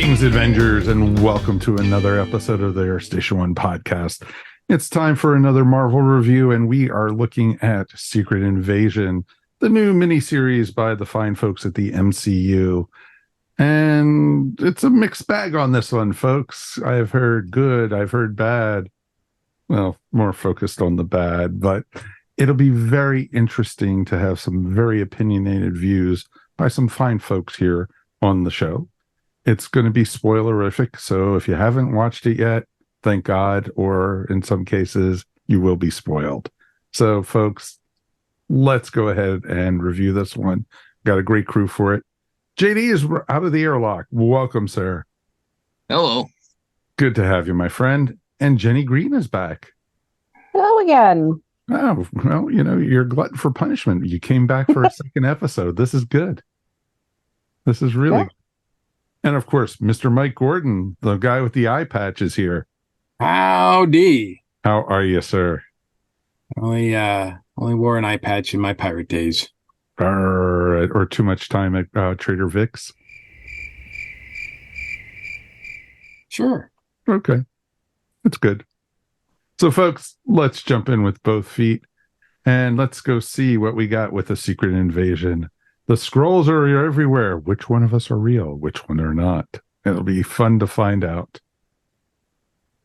Greetings, Avengers, and welcome to another episode of the Air Station One podcast. It's time for another Marvel review, and we are looking at Secret Invasion, the new miniseries by the fine folks at the MCU. And it's a mixed bag on this one, folks. I've heard good, I've heard bad. Well, more focused on the bad, but it'll be very interesting to have some very opinionated views by some fine folks here on the show. It's going to be spoilerific, so if you haven't watched it yet, thank God, or in some cases, you will be spoiled. So, folks, let's go ahead and review this one. Got a great crew for it. JD is out of the airlock. Welcome, sir. Hello. Good to have you, my friend. And Jeni Green is back. Hello again. Oh, well, you know, you're a glutton for punishment. You came back for a second episode. This is good. This is really good. And of course, Mr. Mike Gordon, the guy with the eye patch, is here. Howdy. How are you, sir? Only wore an eye patch in my pirate days. Or too much time at Trader Vic's? Sure. Okay. That's good. So, folks, let's jump in with both feet and let's go see what we got with the Secret Invasion. The scrolls are everywhere. Which one of us are real? Which one are not? It'll be fun to find out.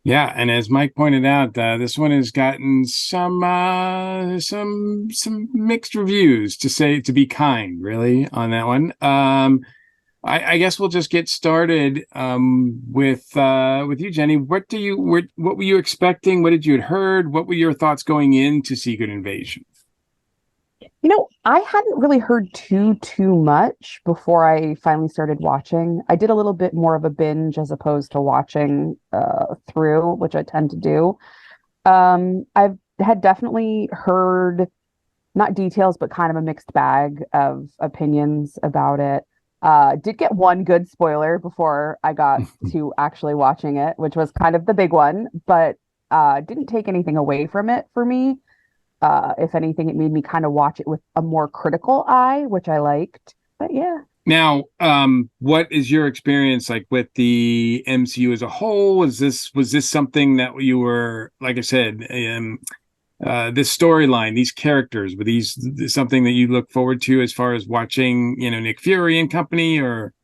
Yeah, and as Mike pointed out, this one has gotten some mixed reviews, to be kind, really, on that one. I guess we'll just get started with you, Jenny. What were you expecting? What did you heard? What were your thoughts going into Secret Invasion? You know, I hadn't really heard too much before I finally started watching. I did a little bit more of a binge as opposed to watching through, which I tend to do. I've had definitely heard, not details, but kind of a mixed bag of opinions about it. Did get one good spoiler before I got to actually watching it, which was kind of the big one, but didn't take anything away from it for me. If anything, it made me kind of watch it with a more critical eye, which I liked. But yeah. Now, what is your experience like with the MCU as a whole? Was this something that you were, like I said, this storyline, these characters, were these something that you look forward to as far as watching, Nick Fury and company, or?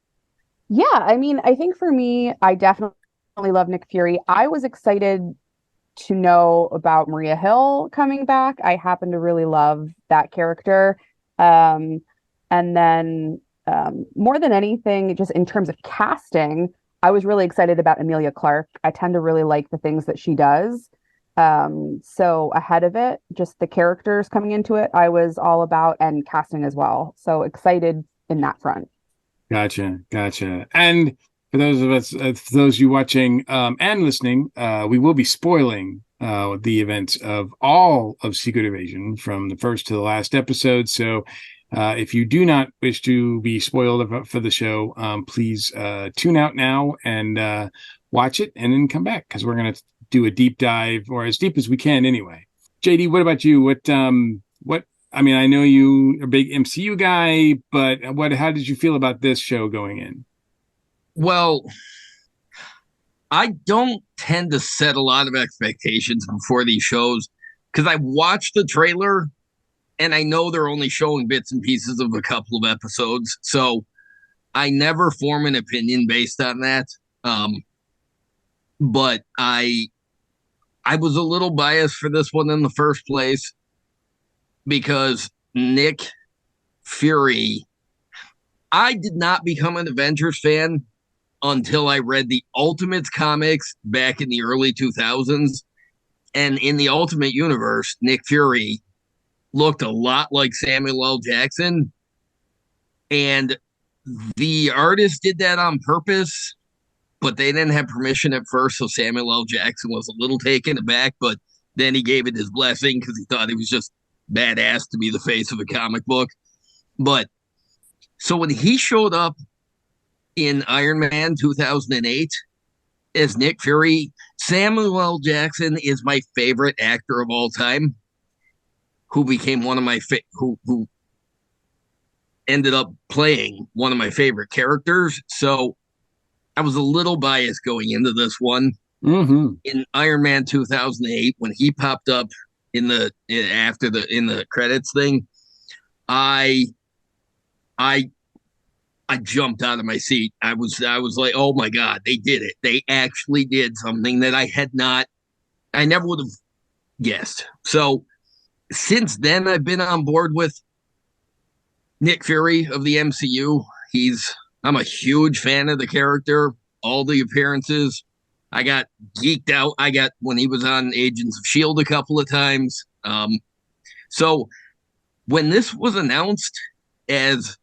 Yeah, I mean, I think for me, I definitely love Nick Fury. I was excited to know about Maria Hill coming back. I happen to really love that character. And then more than anything, just in terms of casting, I was really excited about Emilia Clarke. I tend to really like the things that she does. So ahead of it, just the characters coming into it, I was all about, and casting as well. So excited in that front. Gotcha. And for those of us, for those of you watching and listening, we will be spoiling the events of all of Secret Invasion from the first to the last episode. So if you do not wish to be spoiled for the show, please tune out now and watch it and then come back, because we're going to do a deep dive, or as deep as we can anyway. JD, what about you? I mean, I know you are a big MCU guy, but how did you feel about this show going in? Well, I don't tend to set a lot of expectations before these shows, because I watched the trailer and I know they're only showing bits and pieces of a couple of episodes. So I never form an opinion based on that. But I was a little biased for this one in the first place, because Nick Fury, I did not become an Avengers fan until I read the Ultimates comics back in the early 2000s. And in the Ultimate Universe, Nick Fury looked a lot like Samuel L. Jackson. And the artist did that on purpose, but they didn't have permission at first. So Samuel L. Jackson was a little taken aback, but then he gave it his blessing because he thought he was just badass to be the face of a comic book. But so when he showed up in Iron Man 2008 as Nick Fury, Samuel L. Jackson is my favorite actor of all time, who became one of my who ended up playing one of my favorite characters. So I was a little biased going into this one. Mm-hmm. In Iron Man 2008, when he popped up in the credits thing, I I I jumped out of my seat. I was like, oh my God, they did it. They actually did something that I never would have guessed. So since then, I've been on board with Nick Fury of the MCU. I'm a huge fan of the character, all the appearances. I got geeked out. I got when he was on Agents of S.H.I.E.L.D. a couple of times. So when this was announced as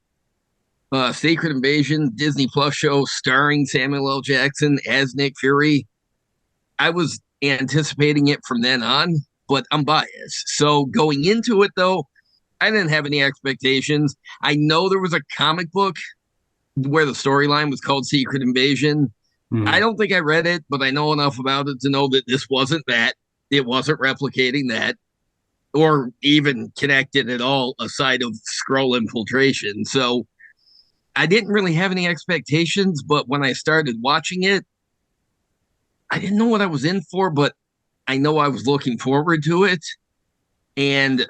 Secret Invasion Disney Plus show starring Samuel L. Jackson as Nick Fury, I was anticipating it from then on, but I'm biased. So going into it, though, I didn't have any expectations. I know there was a comic book where the storyline was called Secret Invasion. Mm-hmm. I don't think I read it, but I know enough about it to know that this wasn't that. It wasn't replicating that or even connected at all aside of Skrull infiltration. So I didn't really have any expectations, but when I started watching it, I didn't know what I was in for, but I know I was looking forward to it. And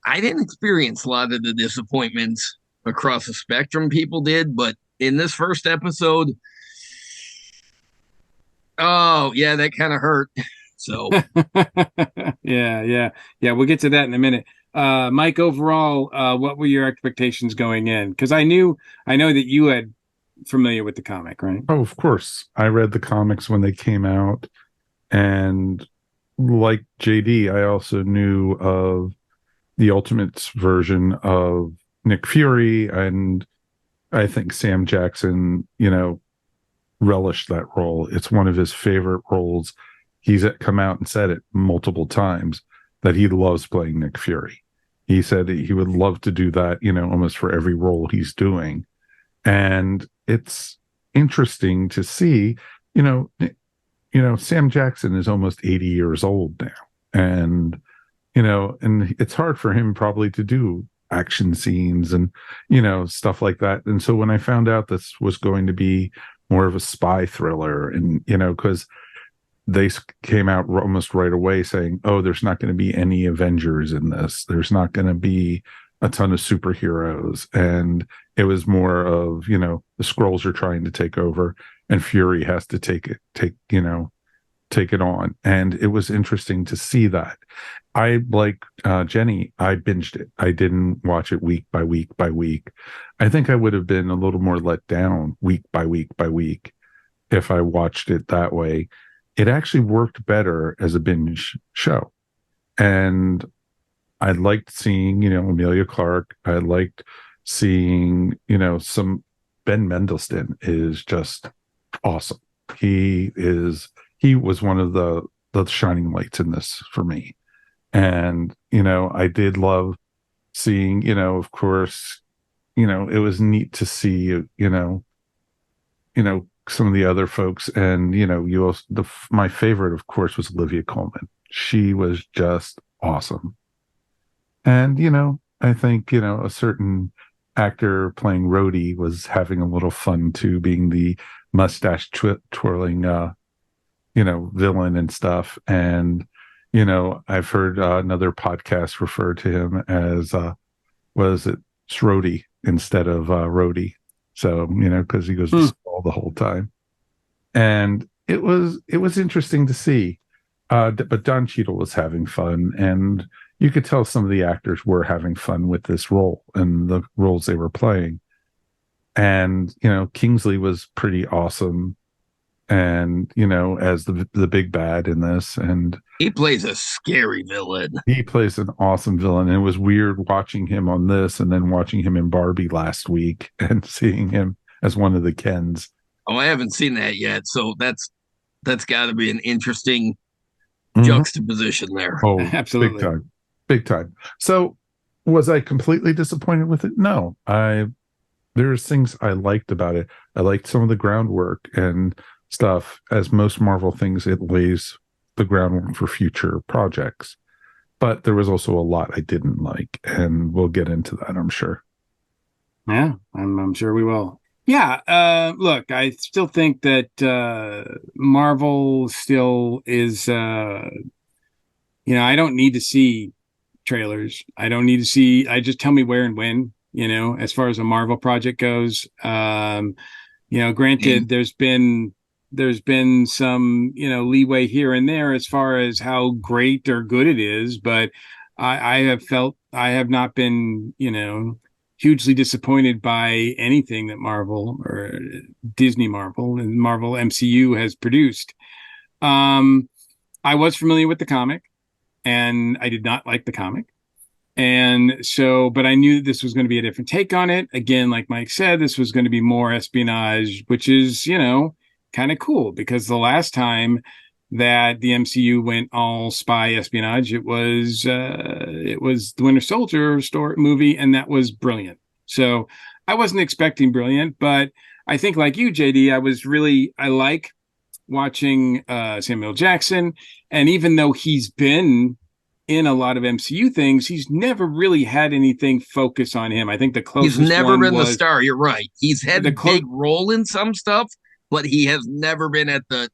I didn't experience a lot of the disappointments across the spectrum people did, but in this first episode, oh yeah, that kind of hurt. So yeah. We'll get to that in a minute. Mike, overall, what were your expectations going in? Because I know that you had familiar with the comic, right? Oh, of course. I read the comics when they came out, and like JD, I also knew of the Ultimates version of Nick Fury, and I think Sam Jackson, relished that role. It's one of his favorite roles. He's come out and said it multiple times that he loves playing Nick Fury. He said he would love to do that, almost for every role he's doing. And it's interesting to see, Sam Jackson is almost 80 years old now. And, and it's hard for him probably to do action scenes and, stuff like that. And so when I found out this was going to be more of a spy thriller and, because they came out almost right away saying, oh, there's not going to be any Avengers in this. There's not going to be a ton of superheroes. And it was more of, the Skrulls are trying to take over and Fury has to take it on. And it was interesting to see that. I, like Jenny, I binged it. I didn't watch it week by week by week. I think I would have been a little more let down week by week by week if I watched it that way. It actually worked better as a binge show. And I liked seeing, Emilia Clarke. I liked seeing, some Ben Mendelsohn is just awesome. He was one of the shining lights in this for me. And, I did love seeing, of course, it was neat to see, some of the other folks. And, you also, my favorite, of course, was Olivia Colman. She was just awesome. And, I think, a certain actor playing Rhodey was having a little fun too, being the mustache twirling, villain and stuff. And, I've heard another podcast refer to him as, was it Rhodey instead of Rhodey? So, because he goes to school the whole time. And it was interesting to see. But Don Cheadle was having fun, and you could tell some of the actors were having fun with this role and the roles they were playing. And, Kingsley was pretty awesome. And, as the big bad in this. And he plays a scary villain. He plays an awesome villain. And it was weird watching him on this and then watching him in Barbie last week and seeing him as one of the Kens. Oh, I haven't seen that yet. So that's got to be an interesting juxtaposition there. Oh, absolutely. Big time. So was I completely disappointed with it? No. There's things I liked about it. I liked some of the groundwork and stuff. As most Marvel things, it lays the groundwork for future projects. But there was also a lot I didn't like, and we'll get into that, I'm sure. Yeah, I'm sure we will. Yeah, look, I still think that Marvel still is, I don't need to see trailers. I don't need to see, I just tell me where and when, as far as a Marvel project goes. Granted, there's been some, leeway here and there as far as how great or good it is, but I have not been, hugely disappointed by anything that Marvel or Disney Marvel and Marvel MCU has produced. I was familiar with the comic, and I did not like the comic. And so, but I knew this was going to be a different take on it. Again, like Mike said, this was going to be more espionage, which is, kind of cool, because the last time that the MCU went all spy espionage, it was the Winter Soldier movie, and that was brilliant. So I wasn't expecting brilliant, but I think, like you, JD, I like watching Samuel Jackson, and even though he's been in a lot of MCU things, he's never really had anything focus on him. I think the closest he's never one been was the star. You're right. He's had a big role in some stuff, but he has never been at the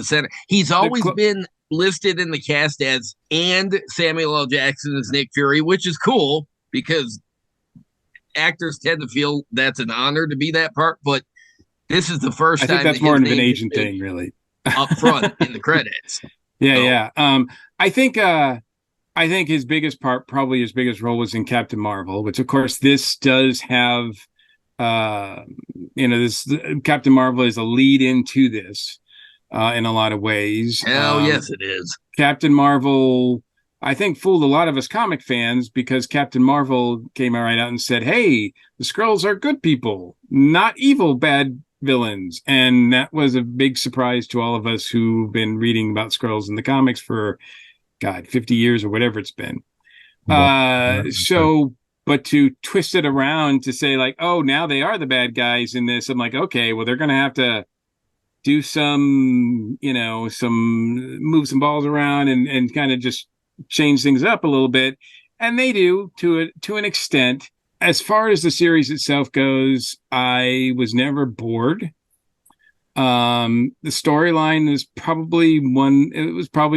center. He's always been listed in the cast as, and Samuel L. Jackson as Nick Fury, which is cool because actors tend to feel that's an honor to be that part. But this is the first time. I think that's more of an agent thing, really. Up front in the credits. Yeah. I think his biggest part, probably his biggest role, was in Captain Marvel, which of course this does have. This Captain Marvel is a lead into this in a lot of ways. Oh, yes, it is. Captain Marvel, I think, fooled a lot of us comic fans, because Captain Marvel came right out and said, hey, the Skrulls are good people, not evil, bad villains. And that was a big surprise to all of us who've been reading about Skrulls in the comics for, 50 years or whatever it's been. But to twist it around to say, like, oh, now they are the bad guys in this, I'm like, okay, well, they're going to have to do some, move some balls around and kind of just change things up a little bit. And they do to an extent. As far as the series itself goes, I was never bored. The storyline is probably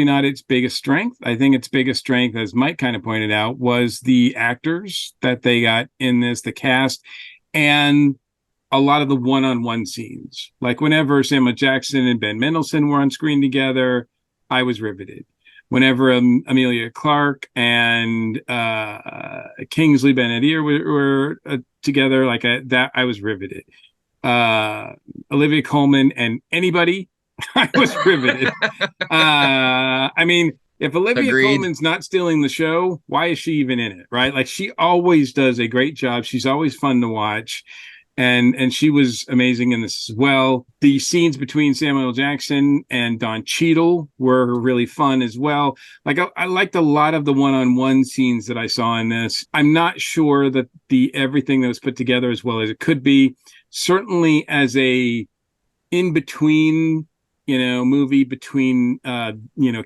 not its biggest strength. I think its biggest strength, as Mike kind of pointed out, was the actors that they got in this, the cast, and a lot of the one-on-one scenes. Like whenever Samuel Jackson and Ben Mendelsohn were on screen together, I was riveted. Whenever Amelia Clarke and Kingsley Ben-Adir were together, like that, I was riveted. Olivia Colman and anybody, I was riveted. I mean, if Olivia Colman's not stealing the show, why is she even in it, right? Like, she always does a great job. She's always fun to watch. And she was amazing in this as well. The scenes between Samuel Jackson and Don Cheadle were really fun as well. Like, I liked a lot of the one-on-one scenes that I saw in this. I'm not sure that everything that was put together as well as it could be. Certainly as a in-between, movie between,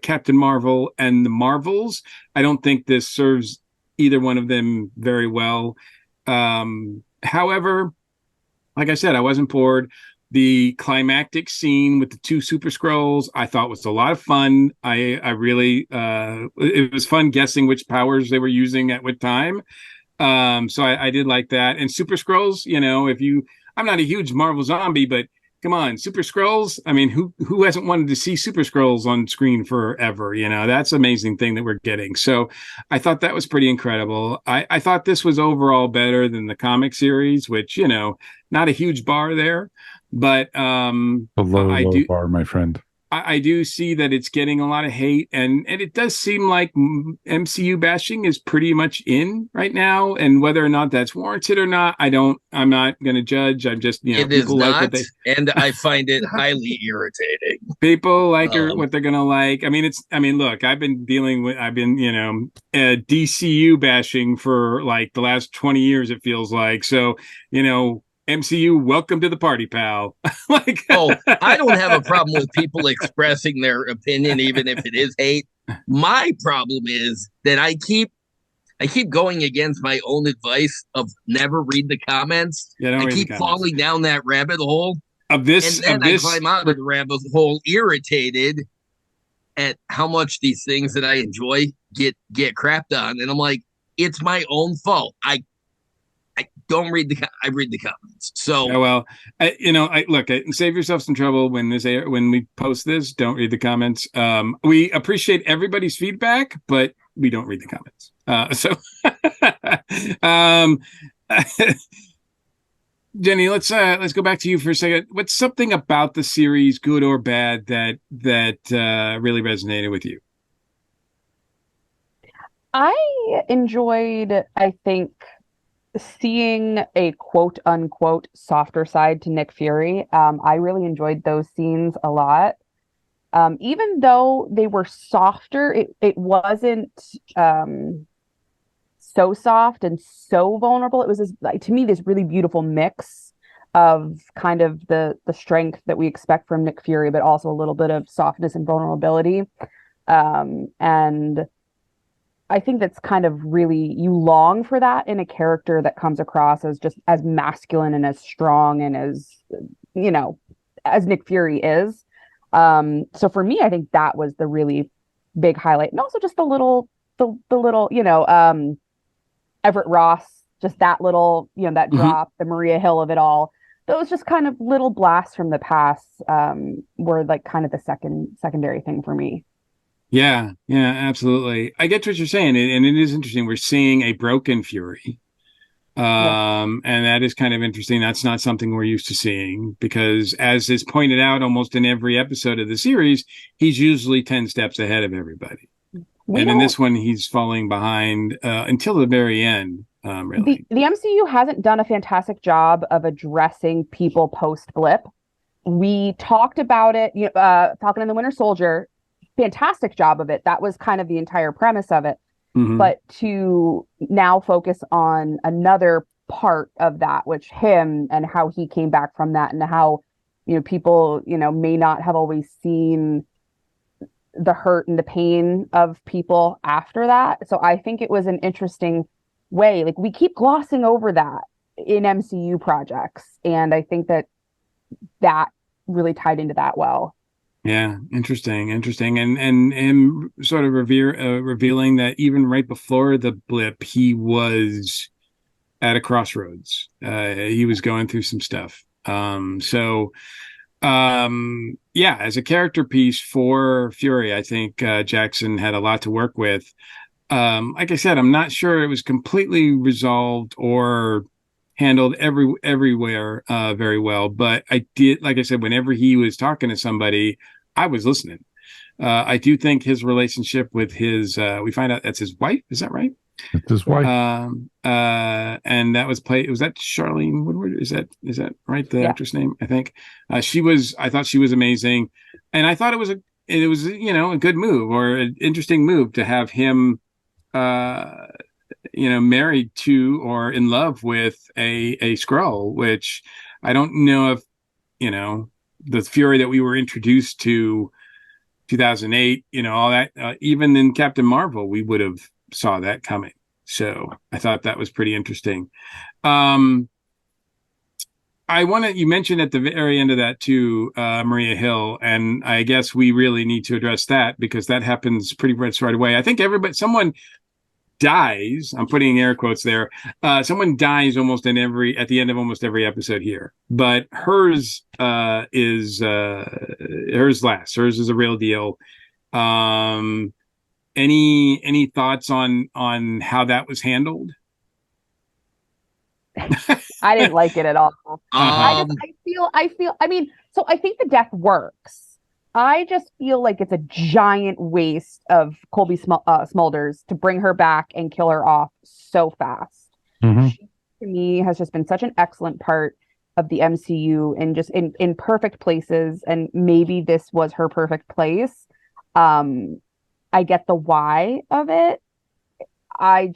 Captain Marvel and the Marvels, I don't think this serves either one of them very well. However, like I said, I wasn't bored. The climactic scene with the two Super Skrulls, I thought was a lot of fun. I really, it was fun guessing which powers they were using at what time. So I did like that. And Super Skrulls, I'm not a huge Marvel zombie, but come on, Super Skrulls. I mean, who hasn't wanted to see Super Skrulls on screen forever? That's an amazing thing that we're getting. So I thought that was pretty incredible. I thought this was overall better than the comic series, which, not a huge bar there, but a low bar, my friend. I do see that it's getting a lot of hate, and it does seem like MCU bashing is pretty much in right now. And whether or not that's warranted or not, I'm not going to judge. I'm just, it is not, and I find it highly irritating. People like what they're going to like. I mean, look, I've been DCU bashing for like the last 20 years, it feels like. So, MCU, welcome to the party, pal. I don't have a problem with people expressing their opinion, even if it is hate. My problem is that I keep I keep going against my own advice of never read the comments. Yeah, don't I read the keep comments. falling down that rabbit hole. Of this, And then I climb out of the rabbit hole irritated at how much these things that I enjoy get crapped on. And I'm like, it's my own fault. I don't read I read the comments. So yeah, well, look, save yourself some trouble when we post this. Don't read the comments. We appreciate everybody's feedback, but we don't read the comments. Jenny, let's go back to you for a second. What's something about the series, good or bad, that really resonated with you? I enjoyed, I think, seeing a quote unquote softer side to Nick Fury. I really enjoyed those scenes a lot. Even though they were softer, it wasn't so soft and so vulnerable. It was to me this really beautiful mix of kind of the strength that we expect from Nick Fury, but also a little bit of softness and vulnerability. And I think that's kind of really, you long for that in a character that comes across as just as masculine and as strong and as, as Nick Fury is. So for me, I think that was the really big highlight. And also just the little, Everett Ross, just that little, that drop, the Maria Hill of it all. Those just kind of little blasts from the past were like kind of the secondary thing for me. Yeah, absolutely. I get what you're saying, and it is interesting. We're seeing a broken Fury, and that is kind of interesting. That's not something we're used to seeing because, as is pointed out almost in every episode of the series, he's usually 10 steps ahead of everybody. And in this one, he's falling behind until the very end. Really, the MCU hasn't done a fantastic job of addressing people post blip. We talked about it, Falcon and the Winter Soldier. Fantastic job of it. That was kind of the entire premise of it. But to now focus on another part of that, which him and how he came back from that, and how people may not have always seen the hurt and the pain of people after that. So I think it was an interesting way. Like, we keep glossing over that in MCU projects, and I think that really tied into that well. Yeah, interesting, and sort of revealing that even right before the blip, he was at a crossroads. He was going through some stuff. As a character piece for Fury, I think Jackson had a lot to work with. Like I said, I'm not sure it was completely resolved or handled everywhere very well, but I did, like I said, whenever he was talking to somebody, I was listening. I do think his relationship with his we find out that's his wife, is that right? It's his wife. And that was that Charlene Woodward? Is that right? The actress name, I think. I thought she was amazing, and I thought it was a good move or an interesting move to have him married to or in love with a Skrull, which I don't know if the Fury that we were introduced to 2008, all that, even in Captain Marvel, we would have saw that coming. So I thought that was pretty interesting. You mentioned at the very end of that too, Maria Hill, and I guess we really need to address that because that happens pretty much right away. I think someone dies. I'm putting air quotes there. Someone dies at the end of almost every episode here, but hers is hers last. Hers is a real deal. Any thoughts on how that was handled? I didn't like it at all. I mean, so I think the death works. I just feel like it's a giant waste of Colby Smulders to bring her back and kill her off so fast. She, to me, has just been such an excellent part of the MCU and just in perfect places. And maybe this was her perfect place. I get the why of it. I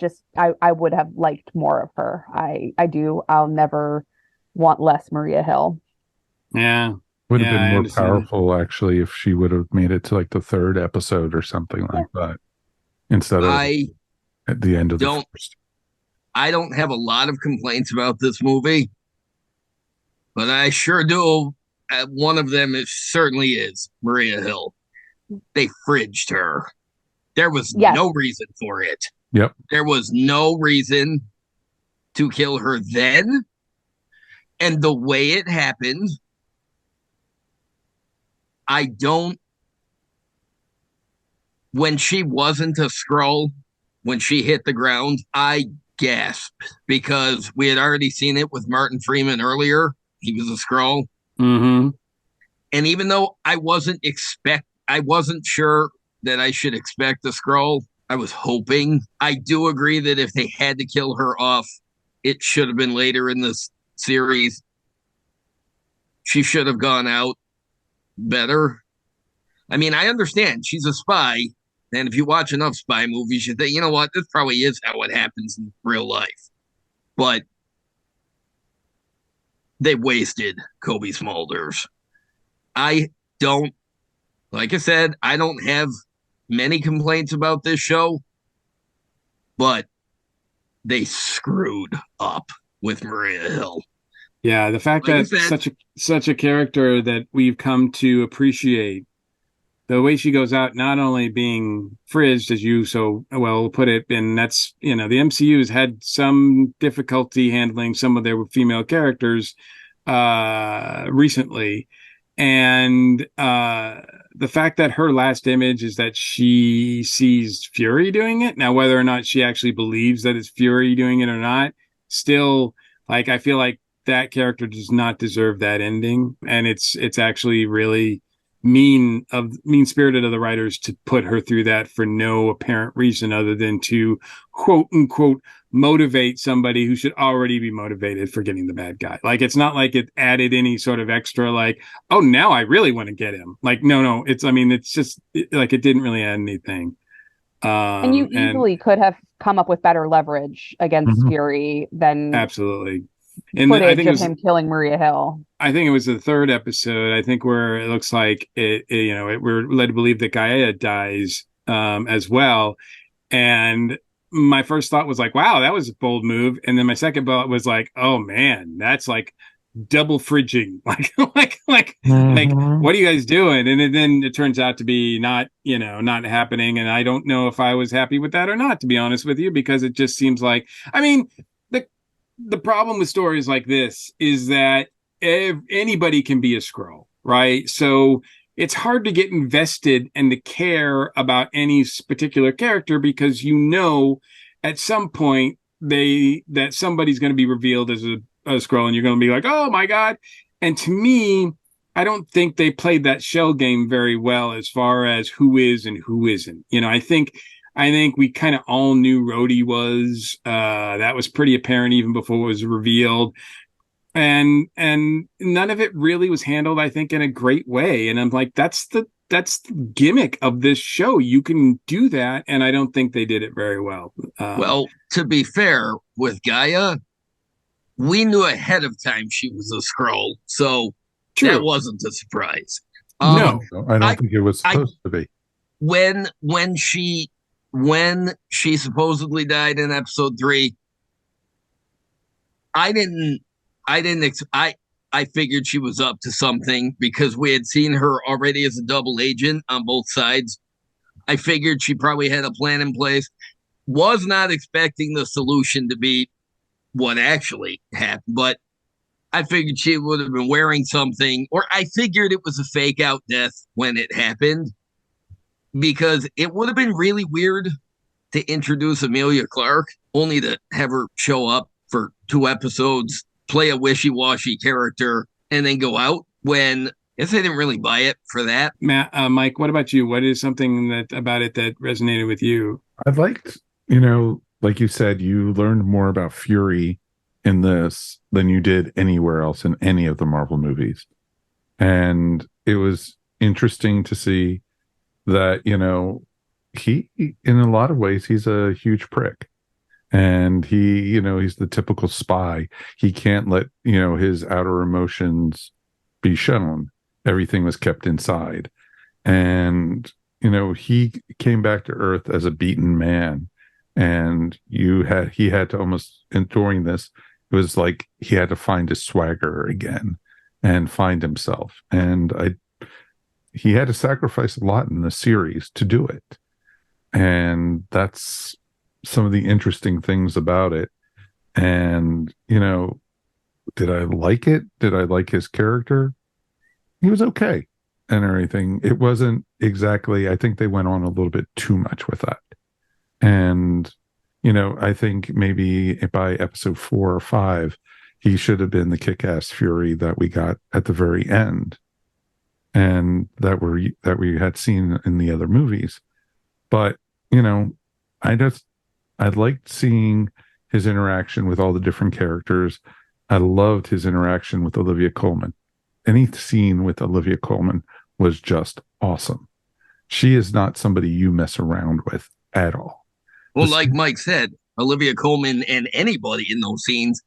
would have liked more of her. I do. I'll never want less Maria Hill. Yeah. Would have been more powerful, actually, if she would have made it to like the third episode or something like that, instead of at the end of the Don't first. I don't have a lot of complaints about this movie, but I sure do. One of them certainly is Maria Hill. They fridged her. There was Yes. no reason for it. Yep. There was no reason to kill her then. And the way it happened, when she wasn't a Skrull, when she hit the ground, I gasped because we had already seen it with Martin Freeman earlier. He was a Skrull. Mm-hmm. And even though I wasn't sure that I should expect a Skrull, I was hoping. I do agree that if they had to kill her off, it should have been later in this series. She should have gone out better. I mean, I understand she's a spy, and if you watch enough spy movies, you think, you know what, this probably is how it happens in real life. But they wasted Kobe Smulders. Like I said, I don't have many complaints about this show, but they screwed up with Maria Hill. Yeah, the fact Like that such a character that we've come to appreciate, the way she goes out, not only being frizzed, as you so well put it, and that's, the MCU's had some difficulty handling some of their female characters recently. And the fact that her last image is that she sees Fury doing it. Now, whether or not she actually believes that it's Fury doing it or not, still, like, I feel like that character does not deserve that ending. And it's actually really mean-spirited of the writers to put her through that for no apparent reason other than to, quote unquote, motivate somebody who should already be motivated for getting the bad guy. Like, it's not like it added any sort of extra, like, oh, now I really want to get him. Like, no, it's just like it didn't really add anything. And you easily could have come up with better leverage against Fury than absolutely. And footage I think of him killing Maria Hill. I think it was the third episode, I think, where it looks like we're led to believe that Gaia dies as well. And my first thought was like, wow, that was a bold move. And then my second thought was like, oh man, that's like double fridging. Like what are you guys doing? And then it turns out to be not happening. And I don't know if I was happy with that or not, to be honest with you, because it just seems like, I mean, the problem with stories like this is that anybody can be a Skrull, right? So it's hard to get invested and to care about any particular character because at some point that somebody's going to be revealed as a Skrull and you're going to be like, oh my God. And to me, I don't think they played that shell game very well as far as who is and who isn't. I think we kind of all knew Rhodey was. That was pretty apparent even before it was revealed. And none of it really was handled, I think, in a great way. And I'm like, that's the gimmick of this show. You can do that, and I don't think they did it very well. Well, to be fair, with Gaia, we knew ahead of time she was a Skrull, so true. That wasn't a surprise. No, I don't think it was supposed to be. When she supposedly died in episode 3, I figured she was up to something because we had seen her already as a double agent on both sides. I figured she probably had a plan in place. Was not expecting the solution to be what actually happened, but I figured she would have been wearing something, or I figured it was a fake out death when it happened, because it would have been really weird to introduce Emilia Clarke, only to have her show up for 2 episodes, play a wishy-washy character, and then go out when I guess I didn't really buy it for that. Mike, what about you? What is something about it that resonated with you? I liked, like you said, you learned more about Fury in this than you did anywhere else in any of the Marvel movies. And it was interesting to see that, he, in a lot of ways, he's a huge prick. And he's the typical spy. He can't let, his outer emotions be shown. Everything was kept inside. And, he came back to Earth as a beaten man. and he had to almost, and during this, it was like he had to find his swagger again and find himself. And he had to sacrifice a lot in the series to do it. And that's some of the interesting things about it. And, did I like it? Did I like his character? He was okay and everything. It wasn't exactly, I think they went on a little bit too much with that. And, I think maybe by episode 4 or 5, he should have been the kick-ass Fury that we got at the very end, and that we had seen in the other movies. But, I liked seeing his interaction with all the different characters. I loved his interaction with Olivia Colman. Any scene with Olivia Colman was just awesome. She is not somebody you mess around with at all. Well, like Mike said, Olivia Colman and anybody in those scenes,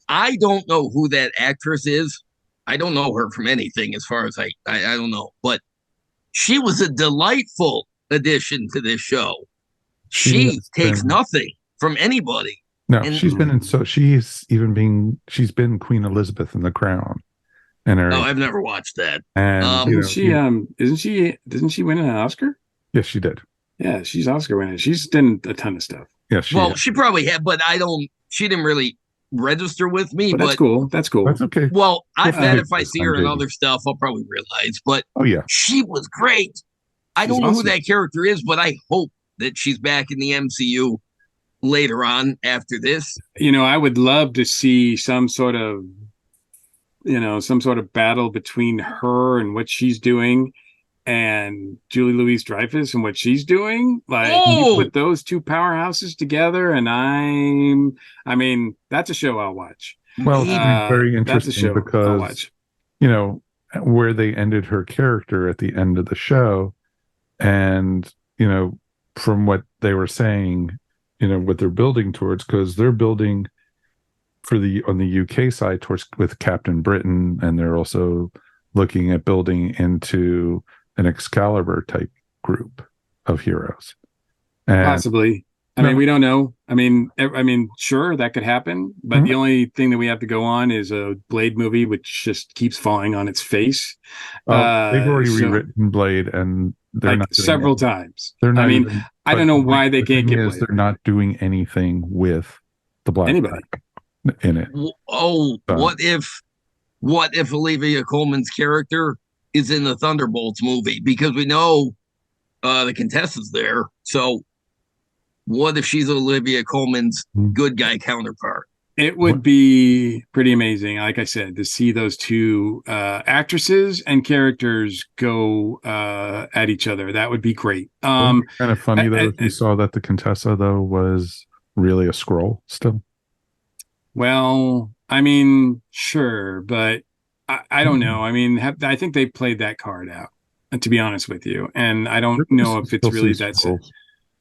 I don't know who that actress is. I don't know her from anything as far as I don't know. But she was a delightful addition to this show. She takes nothing from anybody. No, and she's been Queen Elizabeth in The Crown. And I've never watched that. And doesn't she win an Oscar? Yes, she did. Yeah, she's Oscar winner. She's done a ton of stuff. Yeah, she probably had, but she didn't really register with me. But that's cool. That's cool. That's okay. Well, I bet if I see her in other stuff, I'll probably realize. But she was great. I don't know who that character is, but I hope that she's back in the MCU later on after this. I would love to see some sort of battle between her and what she's doing and Julie Louis-Dreyfus and what she's doing. Like, you put those two powerhouses together, and that's a show I'll watch. Well, it's very interesting because, where they ended her character at the end of the show, and, from what they were saying, what they're building towards, because they're building on the UK side with Captain Britain, and they're also looking at building into an Excalibur type group of heroes. And possibly. We don't know. Sure, that could happen, but the only thing that we have to go on is a Blade movie, which just keeps falling on its face. They've already rewritten Blade, and they're not several times. They're not. I don't know why they can't get Blade. They're not doing anything with the Black in it. What if Olivia Colman's character is in the Thunderbolts movie? Because we know the Contessa's there. So what if she's Olivia Colman's good guy counterpart? It would be pretty amazing, like I said, to see those two actresses and characters go at each other. That would be great. Kind of funny, though, if you saw that the Contessa, though, was really a Skrull still. Well, sure, but I don't know. I think they played that card out, to be honest with you. And I don't know if it's really that simple.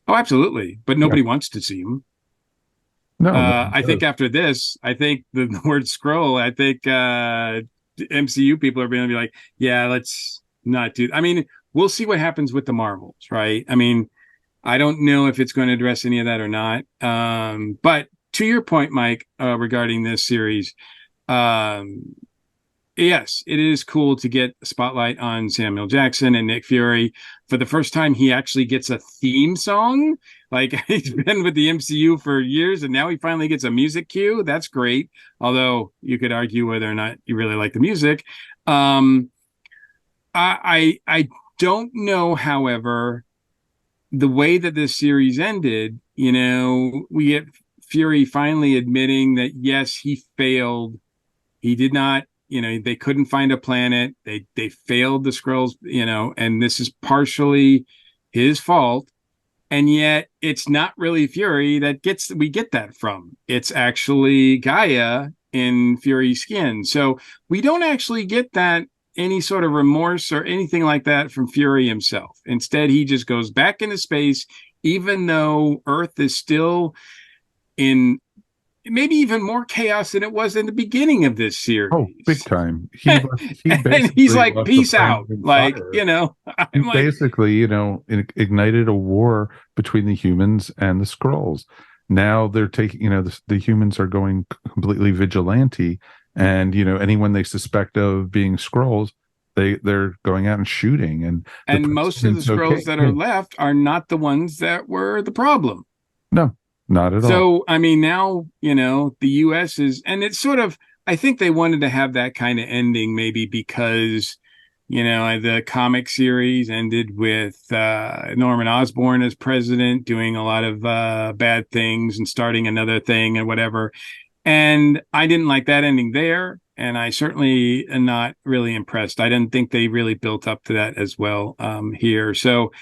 Oh, absolutely. But nobody wants to see him. No, I think after this, I think the word Skrull, I think MCU people are going to be like, yeah, let's not do. We'll see what happens with the Marvels, right? I don't know if it's going to address any of that or not. But to your point, Mike, regarding this series, yes, it is cool to get a spotlight on Samuel Jackson and Nick Fury. For the first time, he actually gets a theme song. Like, he's been with the MCU for years, and now he finally gets a music cue. That's great. Although you could argue whether or not you really like the music. I don't know, however, the way that this series ended, we get Fury finally admitting that, yes, he failed. He did not, they couldn't find a planet. They failed the Skrulls, and this is partially his fault. And yet it's not really Fury we get that from. It's actually Gaia in Fury's skin. So we don't actually get that any sort of remorse or anything like that from Fury himself. Instead, he just goes back into space, even though Earth is still in maybe even more chaos than it was in the beginning of this series. Oh, big time. And he's like, left the peace planet out. in Like, fire. you know, He I'm like, basically, ignited a war between the humans and the Skrulls. Now they're taking, the humans are going completely vigilante, and anyone they suspect of being Skrulls, they're going out and shooting. And most of the Skrulls that are left are not the ones that were the problem. No, not at all. So, I mean, now, the US is, and it's sort of, I think they wanted to have that kind of ending maybe because, the comic series ended with Norman Osborn as president doing a lot of bad things and starting another thing and whatever. And I didn't like that ending there. And I certainly am not really impressed. I didn't think they really built up to that as well here. So,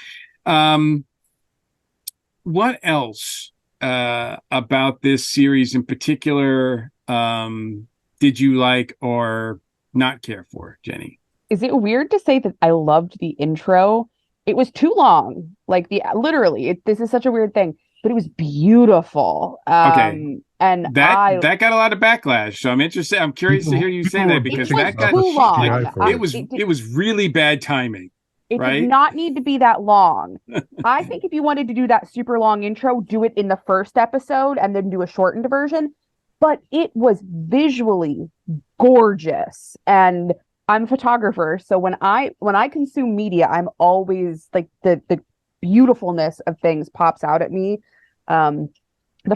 what else about this series in particular did you like or not care for, Jenny? Is it weird to say that I loved the intro? It was too long. Like this is such a weird thing, but it was beautiful. Okay. And that got a lot of backlash. So I'm interested. I'm curious to hear you say that because that got too long. It was really bad timing. It right? did not need to be that long. I think if you wanted to do that super long intro, do it in the first episode and then do a shortened version. But it was visually gorgeous. And I'm a photographer, so when I consume media, I'm always like the beautifulness of things pops out at me. The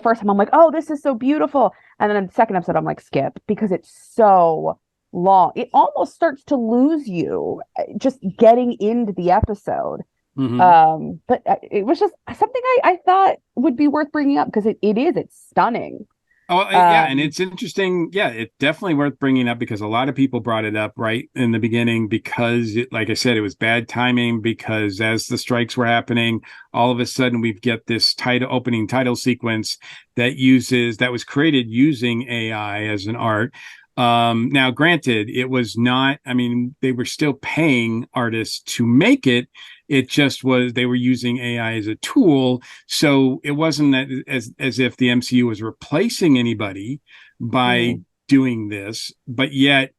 first time I'm like, oh, this is so beautiful. And then in the second episode, I'm like, skip, because it's so long. It almost starts to lose you just getting into the episode. Mm-hmm. But it was just something I thought would be worth bringing up because it's stunning. Oh, yeah, and it's interesting. Yeah, it's definitely worth bringing up because a lot of people brought it up right in the beginning because, like I said, it was bad timing because as the strikes were happening, all of a sudden we get this opening title sequence that was created using AI as an art. Now, granted, it was not, I mean, they were still paying artists to make it. It just was, they were using AI as a tool. So it wasn't that as if the MCU was replacing anybody by doing this, but yet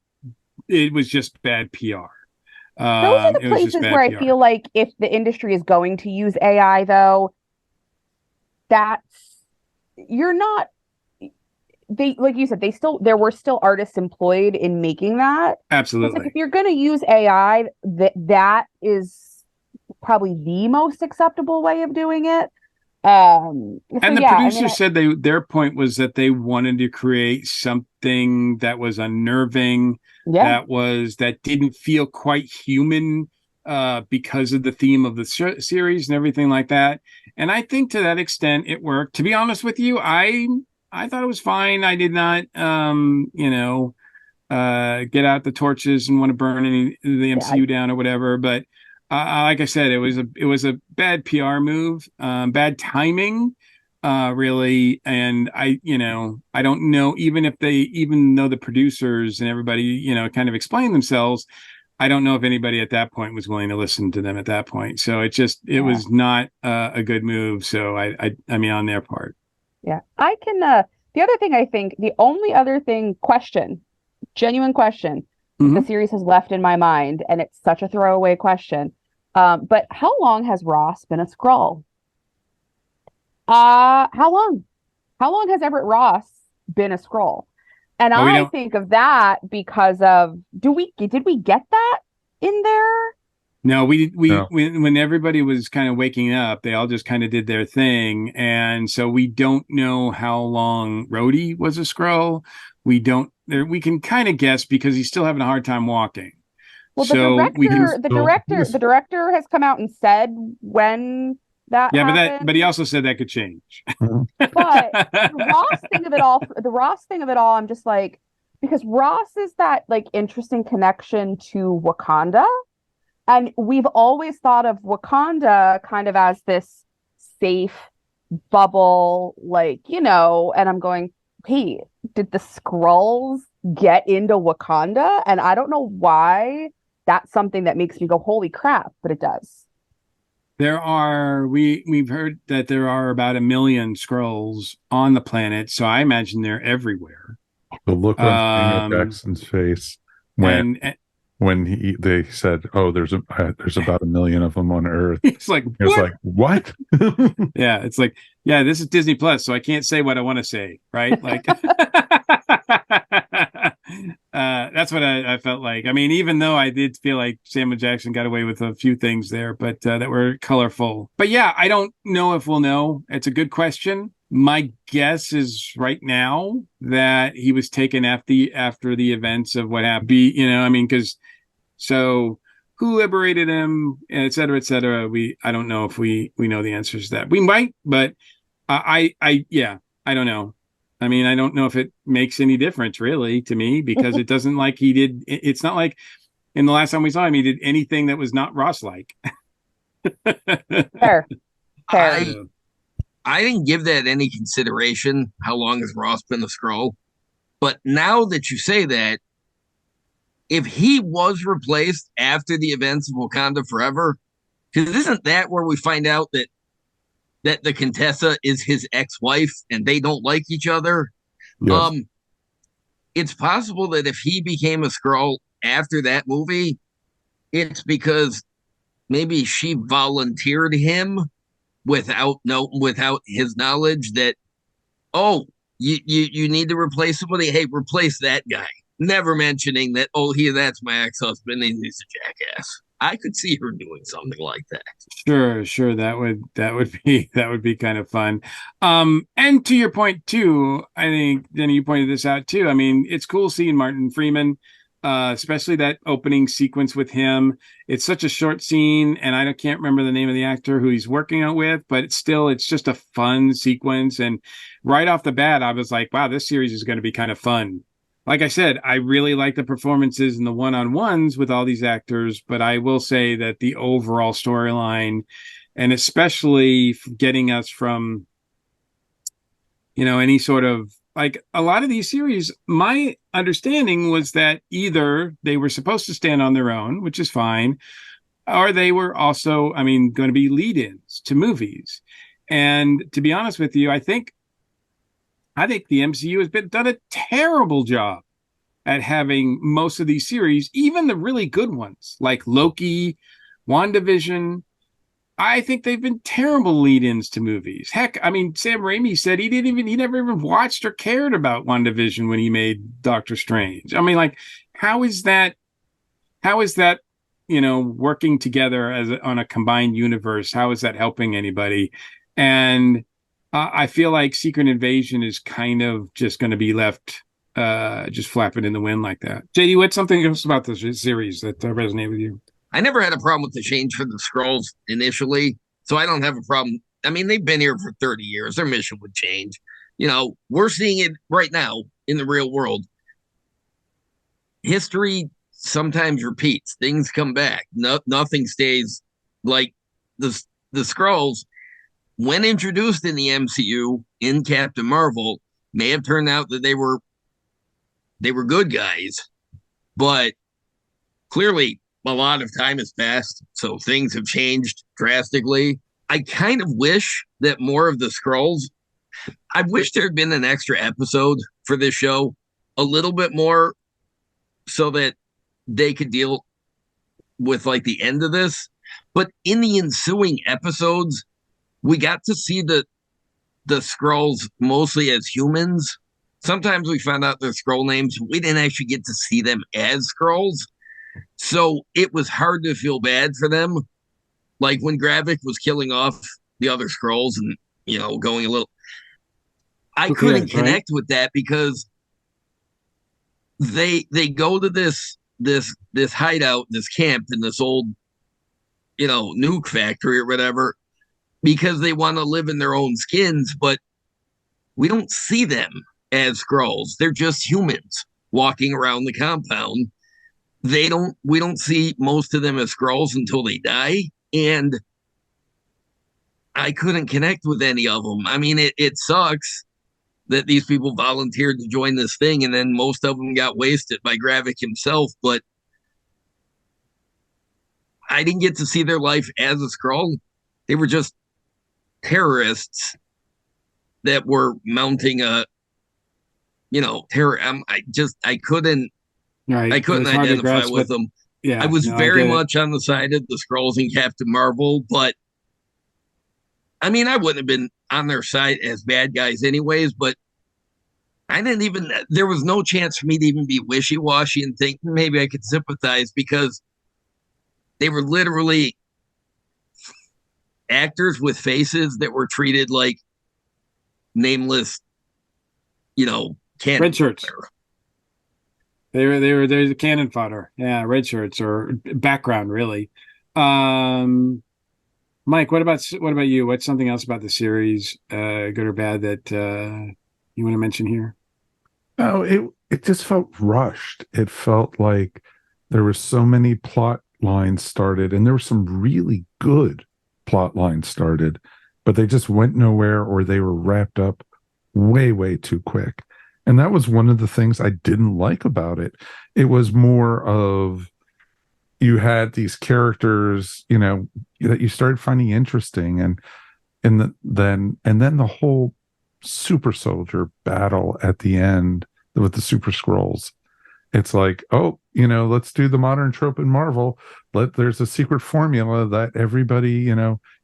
it was just bad PR. Those are the places where I feel like if the industry is going to use AI, though, like you said, there were still artists employed in making that. Absolutely. Like if you're going to use AI, that is probably the most acceptable way of doing it. And the producers said their point was that they wanted to create something that was unnerving, that didn't feel quite human because of the theme of the series and everything like that. And I think to that extent it worked. To be honest with you, I thought it was fine. I did not, get out the torches and want to burn the MCU down or whatever. But like I said, it was a bad PR move, bad timing, really. And I don't know, even though the producers and everybody, kind of explained themselves, I don't know if anybody at that point was willing to listen to them at that point. So it was not a good move. So I mean, on their part. Yeah, I can. The other thing, I think, the only other thing, genuine question, the series has left in my mind, and it's such a throwaway question. But how long has Ross been a Skrull? How long? How long has Everett Ross been a Skrull? And I think of that because of did we get that in there? No, when everybody was kind of waking up, they all just kind of did their thing. And so we don't know how long Rhodey was a Skrull. We can kind of guess because he's still having a hard time walking. Well, the director has come out and said when that happened. But he also said that could change. But the Ross thing of it all, I'm just like, because Ross is that like interesting connection to Wakanda. And we've always thought of Wakanda kind of as this safe bubble, and I'm going, hey, did the Skrulls get into Wakanda? And I don't know why that's something that makes me go, holy crap, but it does. we've heard that there are about 1 million Skrulls on the planet, so I imagine they're everywhere. The look on Jackson's face when they said, "Oh, there's about 1 million of them on Earth." It's like, it was like, what? Yeah, it's like, yeah, this is Disney Plus, so I can't say what I want to say, right? Like, that's what I felt like. I mean, even though I did feel like Samuel Jackson got away with a few things there, but that were colorful. But yeah, I don't know if we'll know. It's a good question. My guess is right now that he was taken after the events of what happened. I mean, because so who liberated him, et cetera, et cetera. I don't know if we know the answers to that. We might, but I don't know. I mean, I don't know if it makes any difference really to me, because it doesn't like he did. It's not like in the last time we saw him, he did anything that was not Ross-like. Fair. I didn't give that any consideration. How long has Ross been a Skrull? But now that you say that, if he was replaced after the events of Wakanda Forever, because isn't that where we find out that the Contessa is his ex-wife and they don't like each other? Yes. It's possible that if he became a Skrull after that movie, it's because maybe she volunteered him without his knowledge that, oh, you need to replace somebody. Hey, replace that guy. Never mentioning that, oh, that's my ex-husband and he's a jackass. I could see her doing something like that. Sure. That would be kind of fun. And to your point too, I think, Jenny, you pointed this out too. I mean, it's cool seeing Martin Freeman, especially that opening sequence with him. It's such a short scene, and I can't remember the name of the actor who he's working out with, but it's just a fun sequence. And right off the bat, I was like, wow, this series is going to be kind of fun. Like I said, I really like the performances and the one-on-ones with all these actors, but I will say that the overall storyline, and especially getting us from, any sort of, like, a lot of these series, my understanding was that either they were supposed to stand on their own, which is fine, or they were also, going to be lead-ins to movies. And to be honest with you, I think the MCU has done a terrible job at having most of these series, even the really good ones like Loki, WandaVision. I think they've been terrible lead-ins to movies. Heck, Sam Raimi said he never even watched or cared about WandaVision when he made Doctor Strange. How is that, working together on a combined universe? How is that helping anybody? And I feel like Secret Invasion is kind of just going to be left just flapping in the wind like that. JD, what's something else about this series that resonated with you? I never had a problem with the change for the Skrulls initially, so I don't have a problem. They've been here for 30 years. Their mission would change. We're seeing it right now in the real world. History sometimes repeats. Things come back. Nothing stays like the Skrulls. When introduced in the MCU in Captain Marvel, may have turned out that they were good guys, but clearly a lot of time has passed, so things have changed drastically. I kind of wish that more of the Skrulls, I wish there had been an extra episode for this show, a little bit more, so that they could deal with like the end of this. But in the ensuing episodes, we got to see the Skrulls mostly as humans. Sometimes we found out their Skrull names. We didn't actually get to see them as Skrulls. So it was hard to feel bad for them. Like when Gravik was killing off the other Skrulls and, going a little... I couldn't connect with that because they go to this hideout, this camp in this old, nuke factory or whatever, because they want to live in their own skins, but we don't see them as Skrulls. They're just humans walking around the compound. We don't see most of them as Skrulls until they die, and I couldn't connect with any of them. It sucks that these people volunteered to join this thing, and then most of them got wasted by Gravik himself, but I didn't get to see their life as a Skrull. They were just terrorists that were mounting a, terror. I couldn't Right. I couldn't identify with them. I Yeah. was No, I very get it. much on the side of the Skrulls and Captain Marvel, but I mean, I wouldn't have been on their side as bad guys anyways, but there was no chance for me to even be wishy washy and think maybe I could sympathize because they were literally actors with faces that were treated like nameless, cannon Red shirts. fodder. They're the cannon fodder. Yeah, red shirts or background really. Um, Mike, what about you? What's something else about the series, good or bad, that you want to mention here? Oh, it just felt rushed. It felt like there were so many plot lines started, and there were some really good plot lines started, but they just went nowhere or they were wrapped up way, way too quick. And that was one of the things I didn't like about it. It was more of you had these characters, that you started finding interesting, and then the whole super soldier battle at the end with the super scrolls. It's like, oh, let's do the modern trope in Marvel. There's a secret formula that everybody,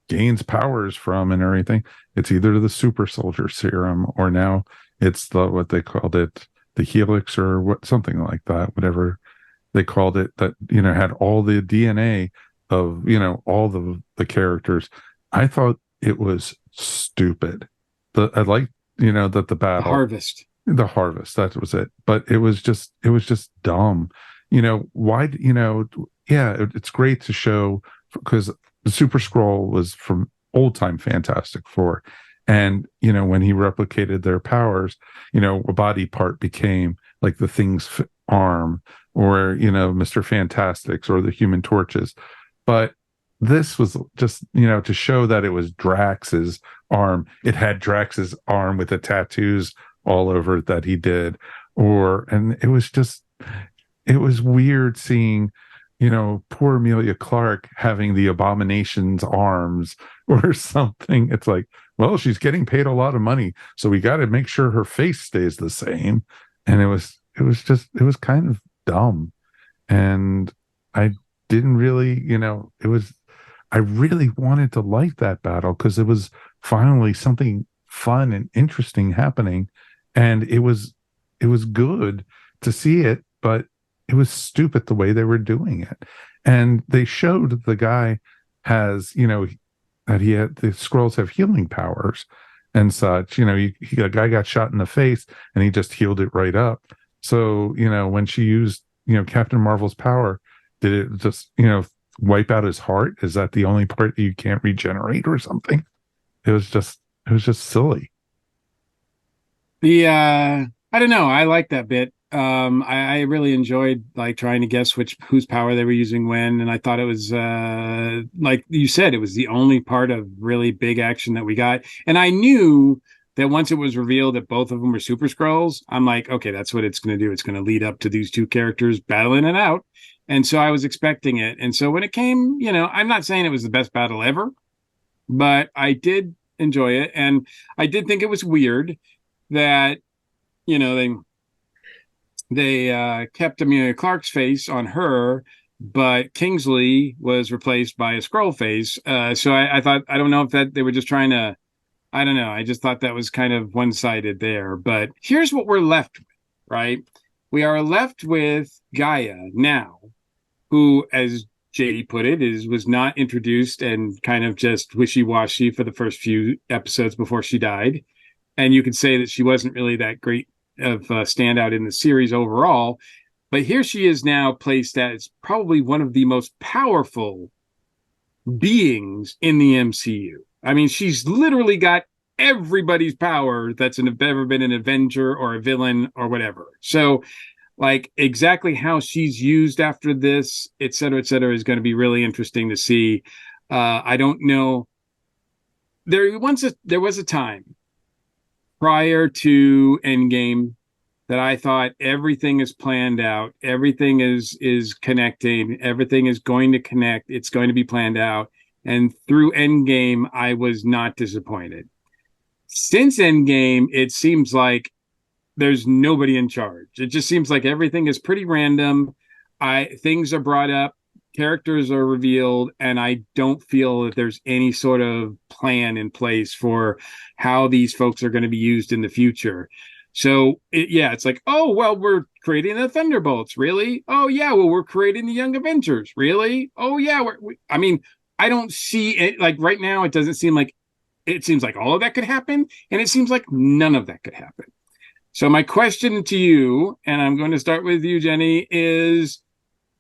gains powers from and everything. It's either the super soldier serum or now it's what they called it, the helix or something like that, whatever they called it, that, had all the DNA of, all the characters. I thought it was stupid. I liked, that the battle. The harvest, that was it. But it was just dumb. Why, it's great to show, because the Super Scroll was from old time Fantastic Four. And, when he replicated their powers, a body part became like the Thing's arm, or, Mr. Fantastics or the Human Torches. But this was just, to show that it was Drax's arm. It had Drax's arm with the tattoos all over it that he did. And it was weird seeing, poor Amelia Clark having the Abomination's arms or something. It's like, well, she's getting paid a lot of money, so we got to make sure her face stays the same. And it was kind of dumb. And I didn't really, I really wanted to like that battle because it was finally something fun and interesting happening. And it was good to see it, but it was stupid the way they were doing it. And they showed the guy has, that the Skrulls have healing powers and such. A guy got shot in the face and he just healed it right up. So, when she used, Captain Marvel's power, did it just, wipe out his heart? Is that the only part that you can't regenerate or something? It was just silly. I don't know. I like that bit. I really enjoyed like trying to guess whose power they were using when, and I thought it was like you said, it was the only part of really big action that we got. And I knew that once it was revealed that both of them were Super Skrulls, I'm like, okay, that's what it's going to do. It's going to lead up to these two characters battling it out. And so I was expecting it. And so when it came, I'm not saying it was the best battle ever, but I did enjoy it. And I did think it was weird that, they kept Amelia Clark's face on her, but Kingsley was replaced by a Skrull face. So I thought, I don't know if that they were just trying to, I don't know. I just thought that was kind of one-sided there. But here's what we're left with, right? We are left with Gaia now, who, as JD put it, was not introduced and kind of just wishy-washy for the first few episodes before she died. And you could say that she wasn't really that great of a standout in the series overall. But here she is now placed as probably one of the most powerful beings in the MCU. I mean, she's literally got everybody's power that's ever been an Avenger or a villain or whatever. So, like, exactly how she's used after this, et cetera, is going to be really interesting to see. I don't know. There was a time prior to Endgame that I thought everything is planned out, everything is connecting, everything is going to connect, it's going to be planned out. And through Endgame, I was not disappointed. Since Endgame, it seems like there's nobody in charge. It just seems like everything is pretty random. Things are brought up, characters are revealed, and I don't feel that there's any sort of plan in place for how these folks are going to be used in the future. So it's like, oh, well, we're creating the Thunderbolts, really? Oh yeah, well, we're creating the Young Avengers, really? Oh yeah, I mean, I don't see it. Like right now, it doesn't seem like, it seems like all of that could happen, and it seems like none of that could happen. So my question to you, and I'm going to start with you, Jenny, is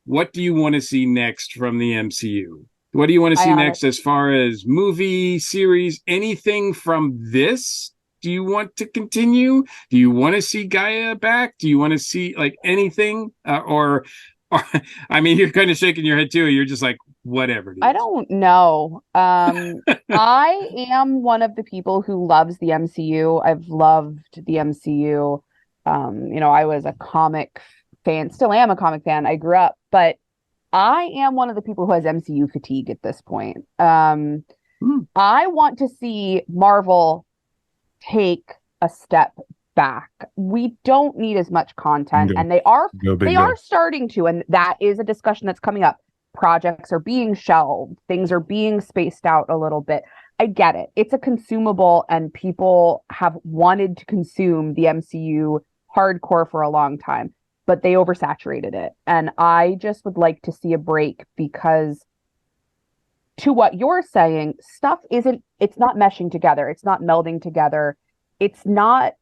what do you want to see next from the MCU? What do you want to see next as far as movie, series, anything from this? Do you want to continue? Do you want to see Gaia back? Do you want to see like anything? Or I mean, you're kind of shaking your head too. You're just like, whatever. I don't know. I am one of the people who loves the MCU. I've loved the MCU. I was a comic fan, still am a comic fan. I grew up, but I am one of the people who has MCU fatigue at this point. I want to see Marvel take a step back. We don't need as much content, and they are starting to, and that is a discussion that's coming up. Projects are being shelved, things are being spaced out a little bit. I get it. It's a consumable, and people have wanted to consume the MCU hardcore for a long time, but they oversaturated it. And I just would like to see a break, because to what you're saying, it's not meshing together. It's not melding together. It's not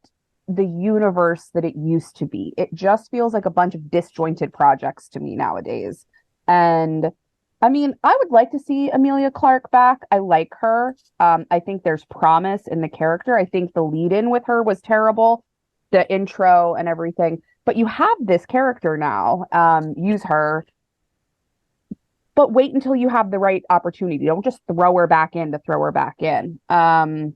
the universe that it used to be. It just feels like a bunch of disjointed projects to me nowadays. And I mean, I would like to see Emilia Clarke back. I like her. I think there's promise in the character. I think the lead-in with her was terrible, the intro and everything. But you have this character now. Use her. But wait until you have the right opportunity. Don't just throw her back in to throw her back in. I'm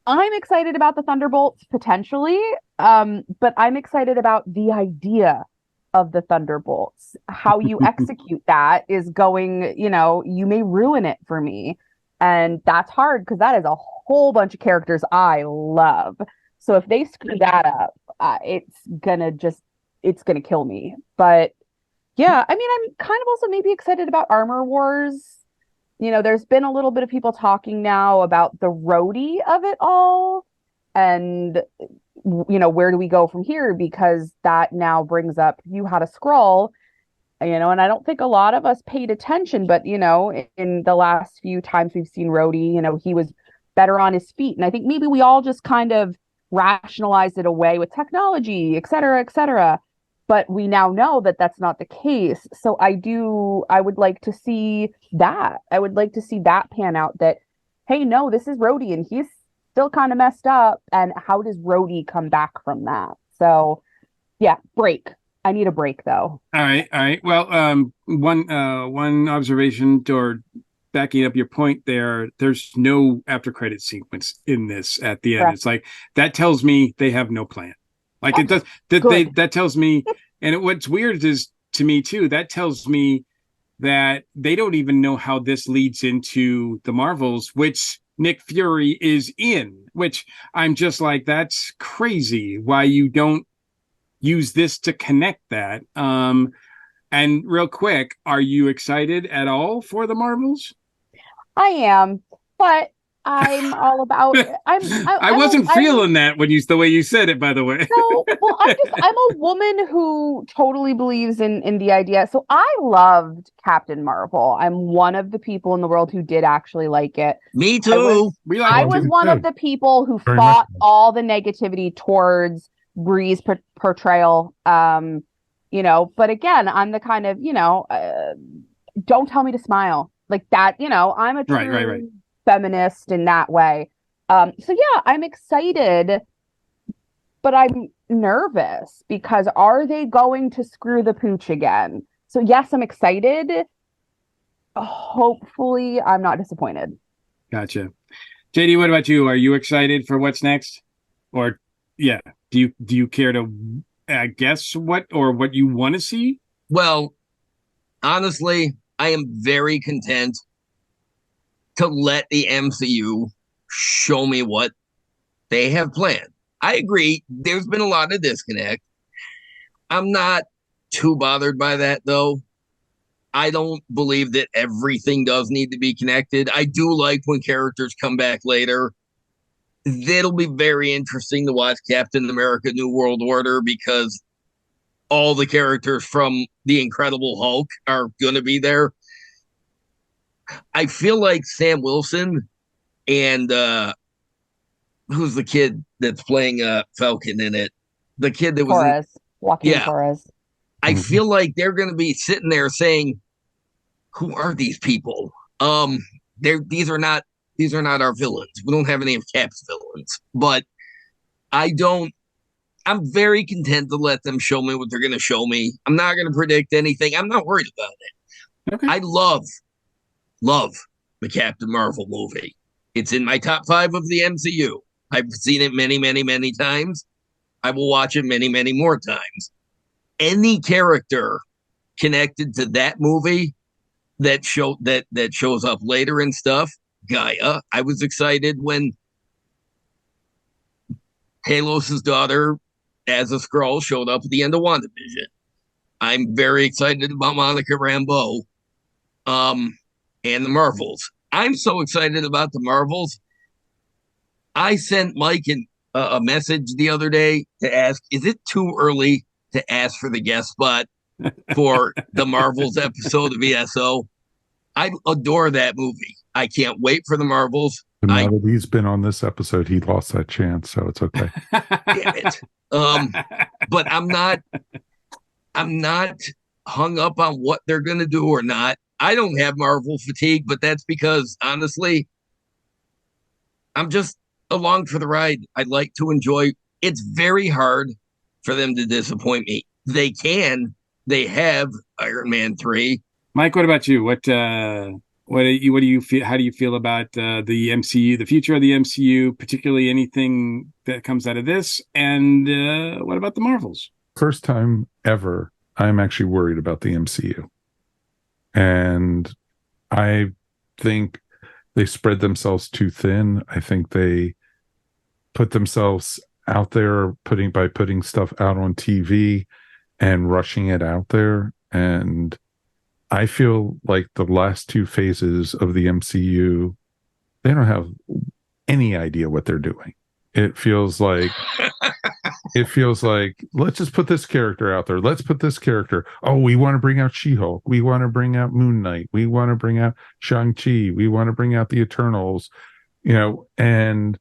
excited about the Thunderbolts potentially, but I'm excited about the idea of the Thunderbolts. How you execute that is going, you may ruin it for me. And that's hard, because that is a whole bunch of characters I love. So if they screw that up, it's gonna kill me. But yeah, I mean, I'm kind of also maybe excited about Armor Wars. There's been a little bit of people talking now about the roadie of it all. And, where do we go from here? Because that now brings up, you had a Skrull, and I don't think a lot of us paid attention, but, in the last few times we've seen Rhodey, he was better on his feet. And I think maybe we all just kind of rationalized it away with technology, et cetera, et cetera. But we now know that that's not the case. So I would like to see that. I would like to see that pan out, that, hey, no, this is Rhodey and he's still kind of messed up. And how does Rhodey come back from that? So yeah, break. I need a break though. All right. Well, one observation, or backing up your point there's no after credit sequence in this at the end. Correct. It's like, that tells me they have no plan. Like it does. That tells me, and what's weird is, to me too, that tells me that they don't even know how this leads into the Marvels, which Nick Fury is in. Which I'm just like, that's crazy. Why you don't use this to connect that? And real quick, are you excited at all for the Marvels? I am, but I'm all about. I wasn't feeling that when the way you said it, by the way. No, well, I'm a woman who totally believes in the idea. So I loved Captain Marvel. I'm one of the people in the world who did actually like it. Me too. I was one of the people who fought all the negativity towards Bree's portrayal. But again, I'm the kind of, don't tell me to smile like that. I'm a true feminist in that way. So yeah, I'm excited, but I'm nervous, because are they going to screw the pooch again? So yes, I'm excited. Hopefully I'm not disappointed. Gotcha. JD, what about you? Are you excited for what's next? Or yeah, do you care to guess what you want to see? Well, honestly, I am very content to let the MCU show me what they have planned. I agree. There's been a lot of disconnect. I'm not too bothered by that, though. I don't believe that everything does need to be connected. I do like when characters come back later. That'll be very interesting to watch Captain America New World Order, because all the characters from The Incredible Hulk are going to be there. I feel like Sam Wilson and who's the kid that's playing Falcon in it? The kid that was Torres, Joaquin yeah. Torres. I feel like they're going to be sitting there saying, "Who are these people? These are not our villains. We don't have any of Cap's villains." But I'm very content to let them show me what they're going to show me. I'm not going to predict anything. I'm not worried about it. Okay. I love the Captain Marvel movie. It's in my top 5 of the MCU. I've seen it many, many, many times. I will watch it many, many more times. Any character connected to that movie that shows up later and stuff, Gaia. I was excited when Talos' daughter as a Skrull showed up at the end of WandaVision. I'm very excited about Monica Rambeau and the Marvels. I'm so excited about the Marvels. I sent Mike a message the other day to ask, is it too early to ask for the guest spot for the Marvels episode of ESO? I adore that movie. I can't wait for the Marvels. But now that he's been on this episode, he lost that chance, so it's okay. Damn it. But I'm not hung up on what they're going to do or not. I don't have Marvel fatigue, but that's because, honestly, I'm just along for the ride. I like to enjoy. It's very hard for them to disappoint me. They have Iron Man 3. Mike, what about you? What do you feel? How do you feel about the MCU, the future of the MCU, particularly anything that comes out of this? And what about the Marvels? First time ever, I'm actually worried about the MCU. And I think they spread themselves too thin. I think they put themselves out there by putting stuff out on TV and rushing it out there. And I feel like the last 2 phases of the MCU, they don't have any idea what they're doing. It feels like let's just put this character out there. Let's put this character. Oh, we want to bring out She-Hulk. We want to bring out Moon Knight. We want to bring out Shang-Chi. We want to bring out the Eternals. And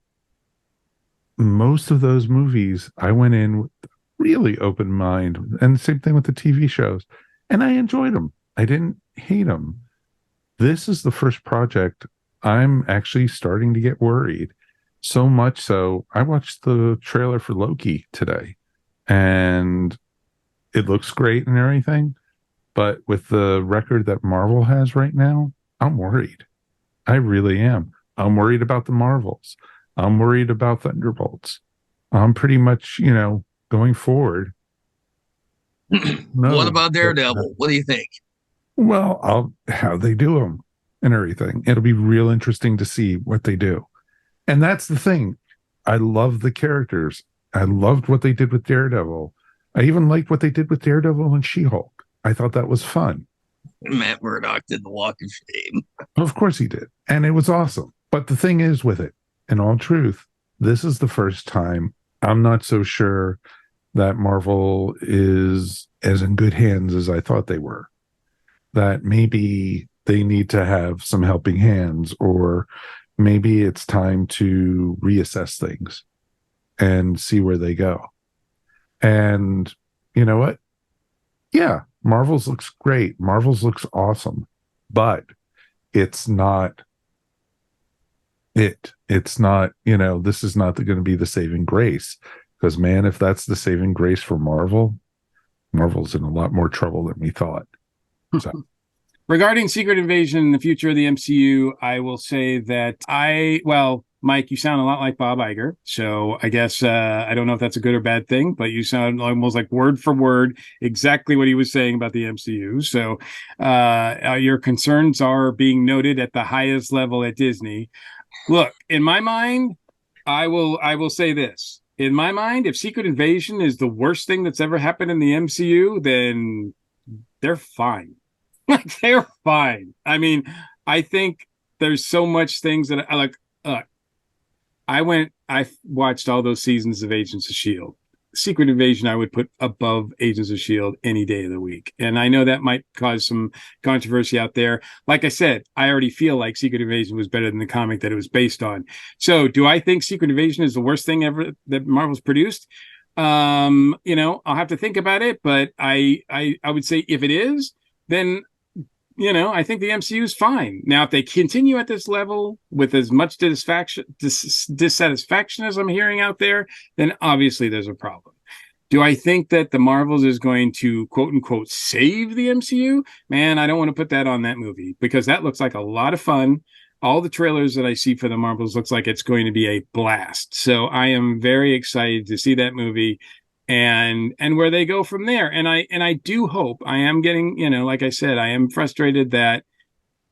most of those movies, I went in with really open mind. And the same thing with the TV shows. And I enjoyed them. I didn't hate them. This is the first project I'm actually starting to get worried. So much so, I watched the trailer for Loki today, and it looks great and everything. But with the record that Marvel has right now, I'm worried. I really am. I'm worried about the Marvels. I'm worried about Thunderbolts. I'm pretty much, going forward. What about Daredevil? What do you think? Well, how they do them and everything. It'll be real interesting to see what they do. And that's the thing. I love the characters. I loved what they did with Daredevil. I even liked what they did with Daredevil and She-Hulk. I thought that was fun. Matt Murdock did the Walk of Shame. Of course he did. And it was awesome. But the thing is with it, in all truth, this is the first time I'm not so sure that Marvel is as in good hands as I thought they were. That maybe they need to have some helping hands, or maybe it's time to reassess things and see where they go. And you know what? Yeah, Marvel's looks great. Marvel's looks awesome, but it's not it. It's not, this is not going to be the saving grace. Because, man, if that's the saving grace for Marvel's in a lot more trouble than we thought. So. Regarding Secret Invasion and the future of the MCU, I will say that Mike, you sound a lot like Bob Iger. So I guess I don't know if that's a good or bad thing, but you sound almost like word for word exactly what he was saying about the MCU. So your concerns are being noted at the highest level at Disney. Look, in my mind, I will say this. In my mind, if Secret Invasion is the worst thing that's ever happened in the MCU, then they're fine. Like, they're fine. I mean, I think there's so much things that I like. I watched all those seasons of Agents of S.H.I.E.L.D. Secret Invasion, I would put above Agents of S.H.I.E.L.D. any day of the week. And I know that might cause some controversy out there. Like I said, I already feel like Secret Invasion was better than the comic that it was based on. So do I think Secret Invasion is the worst thing ever that Marvel's produced? I'll have to think about it, but I would say if it is, then I think the MCU is fine. Now, if they continue at this level with as much dissatisfaction as I'm hearing out there, then obviously there's a problem. Do I think that the Marvels is going to, quote unquote, save the MCU? Man, I don't want to put that on that movie because that looks like a lot of fun. All the trailers that I see for the Marvels looks like it's going to be a blast. So I am very excited to see that movie and where they go from there. And I do hope. I am getting, like I said, I am frustrated that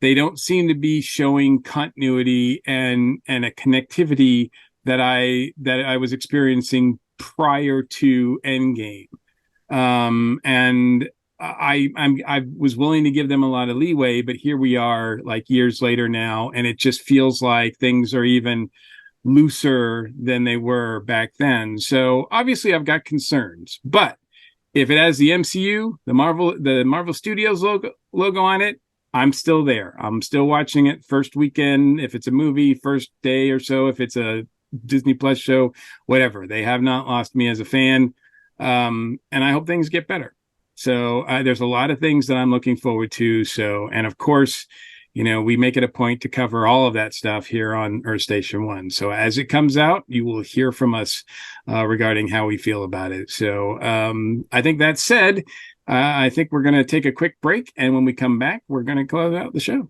they don't seem to be showing continuity and a connectivity that I was experiencing prior to Endgame. And I was willing to give them a lot of leeway, but here we are like years later now, and it just feels like things are even looser than they were back then. So obviously I've got concerns, but if it has the MCU, the Marvel Studios logo on it, I'm still there. I'm still watching it first weekend. If it's a movie, first day or so, if it's a Disney Plus show, whatever. They have not lost me as a fan. And I hope things get better. So there's a lot of things that I'm looking forward to. So, and of course, we make it a point to cover all of that stuff here on Earth Station One. So as it comes out, you will hear from us regarding how we feel about it. So I think that said, I think we're going to take a quick break. And when we come back, we're going to close out the show.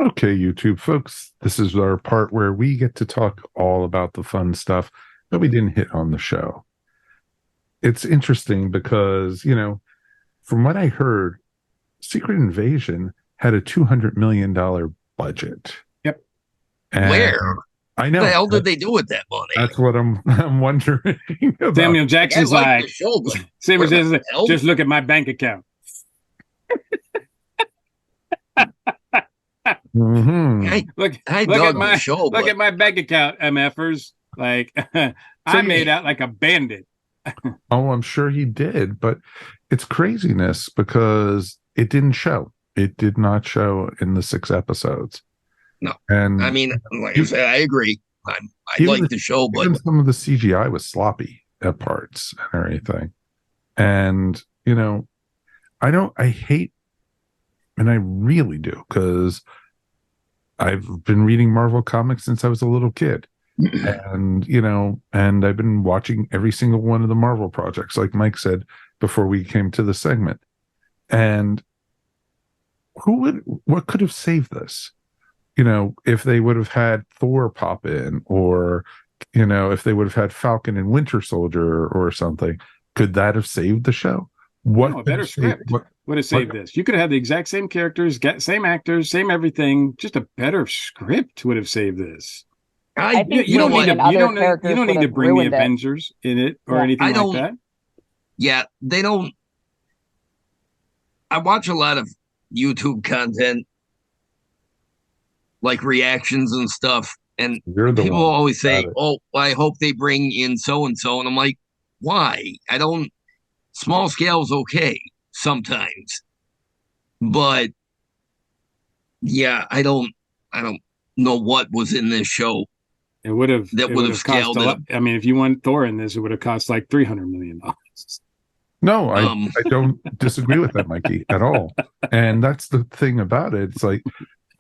Okay, YouTube folks, this is our part where we get to talk all about the fun stuff that we didn't hit on the show. It's interesting because, from what I heard, Secret Invasion had a $200 million budget. Yep. And where? I know. What the hell did they do with that money? That's what I'm wondering about. Samuel Jackson's like Samuel Jackson's just look at my bank account. Mm-hmm. Look at my bank account, MFers. Like I made out like a bandit. Oh, I'm sure he did, but it's craziness because it didn't show. It did not show in the 6 episodes. No, and I mean, like I said, I agree. I like the show, but some of the CGI was sloppy at parts and everything. And I hate, and I really do, because I've been reading Marvel comics since I was a little kid. And and I've been watching every single one of the Marvel projects, like Mike said before we came to the segment. And what could have saved this? If they would have had Thor pop in, or if they would have had Falcon and Winter Soldier or something, could that have saved the show? A better script would have saved this. You could have had the exact same characters, same actors, same everything. Just a better script would have saved this. I think you don't need to bring the Avengers in it or anything like that. Yeah, they don't. I watch a lot of YouTube content, like reactions and stuff, and people always say, "Oh, I hope they bring in so and so," and I'm like, "Why? I don't." Small scale is okay sometimes, but yeah, I don't know what was in this show. It would have scaled it. I mean, if you want Thor in this, it would have cost like $300 million. No, I don't disagree with that, Mikey, at all. And that's the thing about it. It's like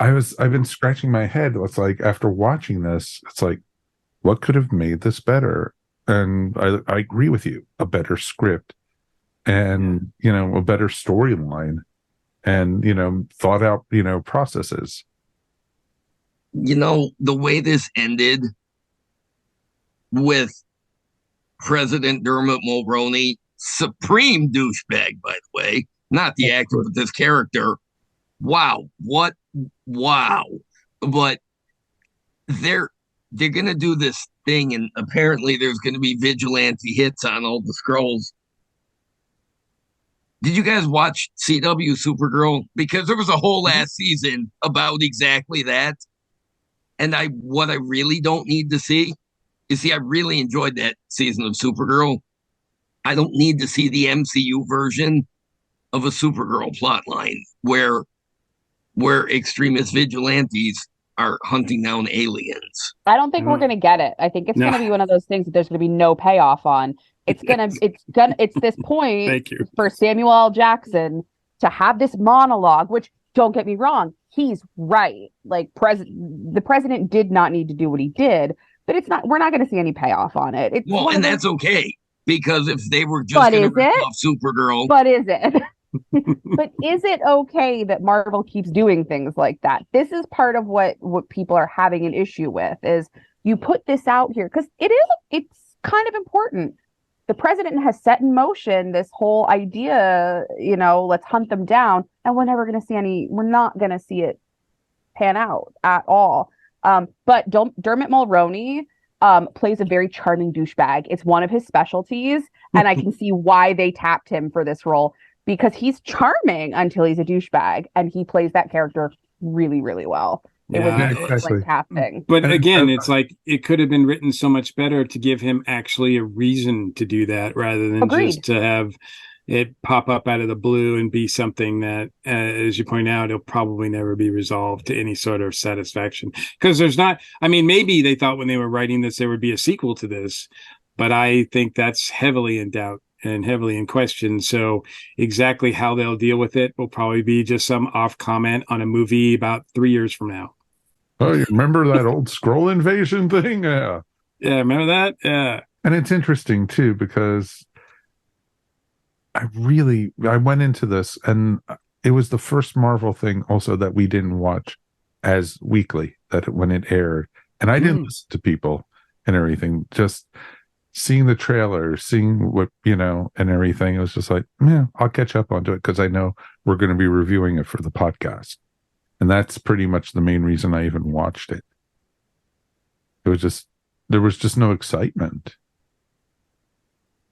I've been scratching my head. It's like after watching this, it's like, what could have made this better? And I agree with you. A better script and a better storyline. and thought out processes. The way this ended with President Dermot Mulroney, supreme douchebag, by the way, not the actor, but this character. Wow. But they're going to do this thing, and apparently there's going to be vigilante hits on all the Skrulls. Did you guys watch CW Supergirl? Because there was a whole last season about exactly that. And what I really don't need to see is, I really enjoyed that season of Supergirl. I don't need to see the MCU version of a Supergirl plotline where extremist vigilantes are hunting down aliens. I don't think we're going to get it. I think it's going to be one of those things that there's going to be no payoff on. It's this point for Samuel L. Jackson to have this monologue, which, don't get me wrong, he's right. Like, the president did not need to do what he did, but we're not going to see any payoff on it. That's okay, because if they were just going to rip off Supergirl. But is it? But is it okay that Marvel keeps doing things like that? This is part of what people are having an issue with, is you put this out here because it's kind of important. The president has set in motion this whole idea, let's hunt them down, and we're not going to see it pan out at all. But Dermot Mulroney plays a very charming douchebag. It's one of his specialties, and I can see why they tapped him for this role, because he's charming until he's a douchebag, and he plays that character really, really well. It was like casting. But again, it's like it could have been written so much better to give him actually a reason to do that, rather than just to have it pop up out of the blue and be something that, as you point out, it'll probably never be resolved to any sort of satisfaction. Because maybe they thought when they were writing this there would be a sequel to this, but I think that's heavily in doubt and heavily in question. So exactly how they'll deal with it will probably be just some off comment on a movie about 3 years from now. Oh, you remember that old Skrull invasion thing? Yeah, remember that? Yeah. And it's interesting too, because I went into this, and it was the first Marvel thing also that we didn't watch as weekly, when it aired, and I didn't listen to people and everything. Just seeing the trailer, seeing what and everything, it was just like, I'll catch up onto it because I know we're going to be reviewing it for the podcast. And that's pretty much the main reason I even watched it. There was just no excitement.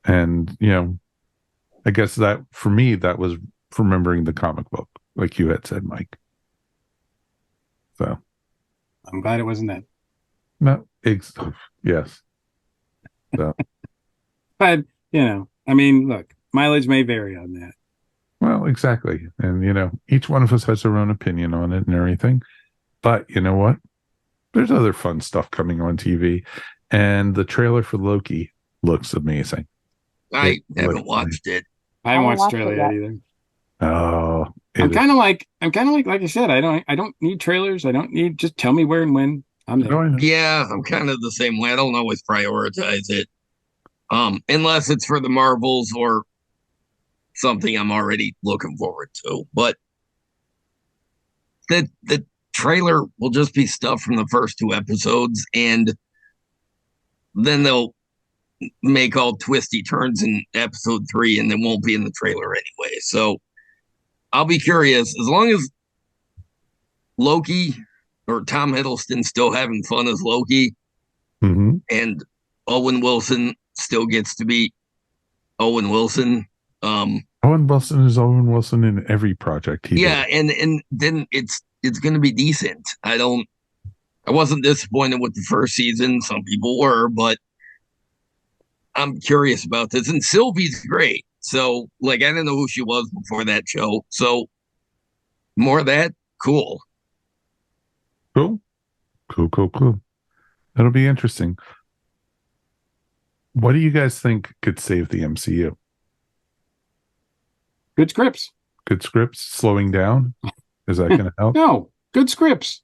And, I guess that for me, that was remembering the comic book, like you had said, Mike. So I'm glad it wasn't that. No, yes. So. But, look, mileage may vary on that. Well, exactly. And, each one of us has their own opinion on it and everything. But you know what? There's other fun stuff coming on TV. And the trailer for Loki looks amazing. I haven't watched it. I haven't watched the trailer yet either. Oh. I'm kind of like I said, I don't need trailers. I don't need, just tell me where and when. I'm there. Yeah, I'm kind of the same way. I don't always prioritize it. Unless it's for the Marvels or something I'm already looking forward to. But the trailer will just be stuff from the first 2 episodes, and then they'll make all twisty turns in episode 3, and they won't be in the trailer anyway. So I'll be curious. As long as Loki or Tom Hiddleston still having fun as Loki, and Owen Wilson still gets to be Owen Wilson. Owen Wilson is Owen Wilson in every project he did. and then it's going to be decent. I wasn't disappointed with the first season. Some people were, but I'm curious about this. And Sylvie's great. So, I didn't know who she was before that show. So, more of that, cool. Cool. That'll be interesting. What do you guys think could save the MCU? Good scripts. Good scripts. Slowing down. Is that going to help? No. Good scripts.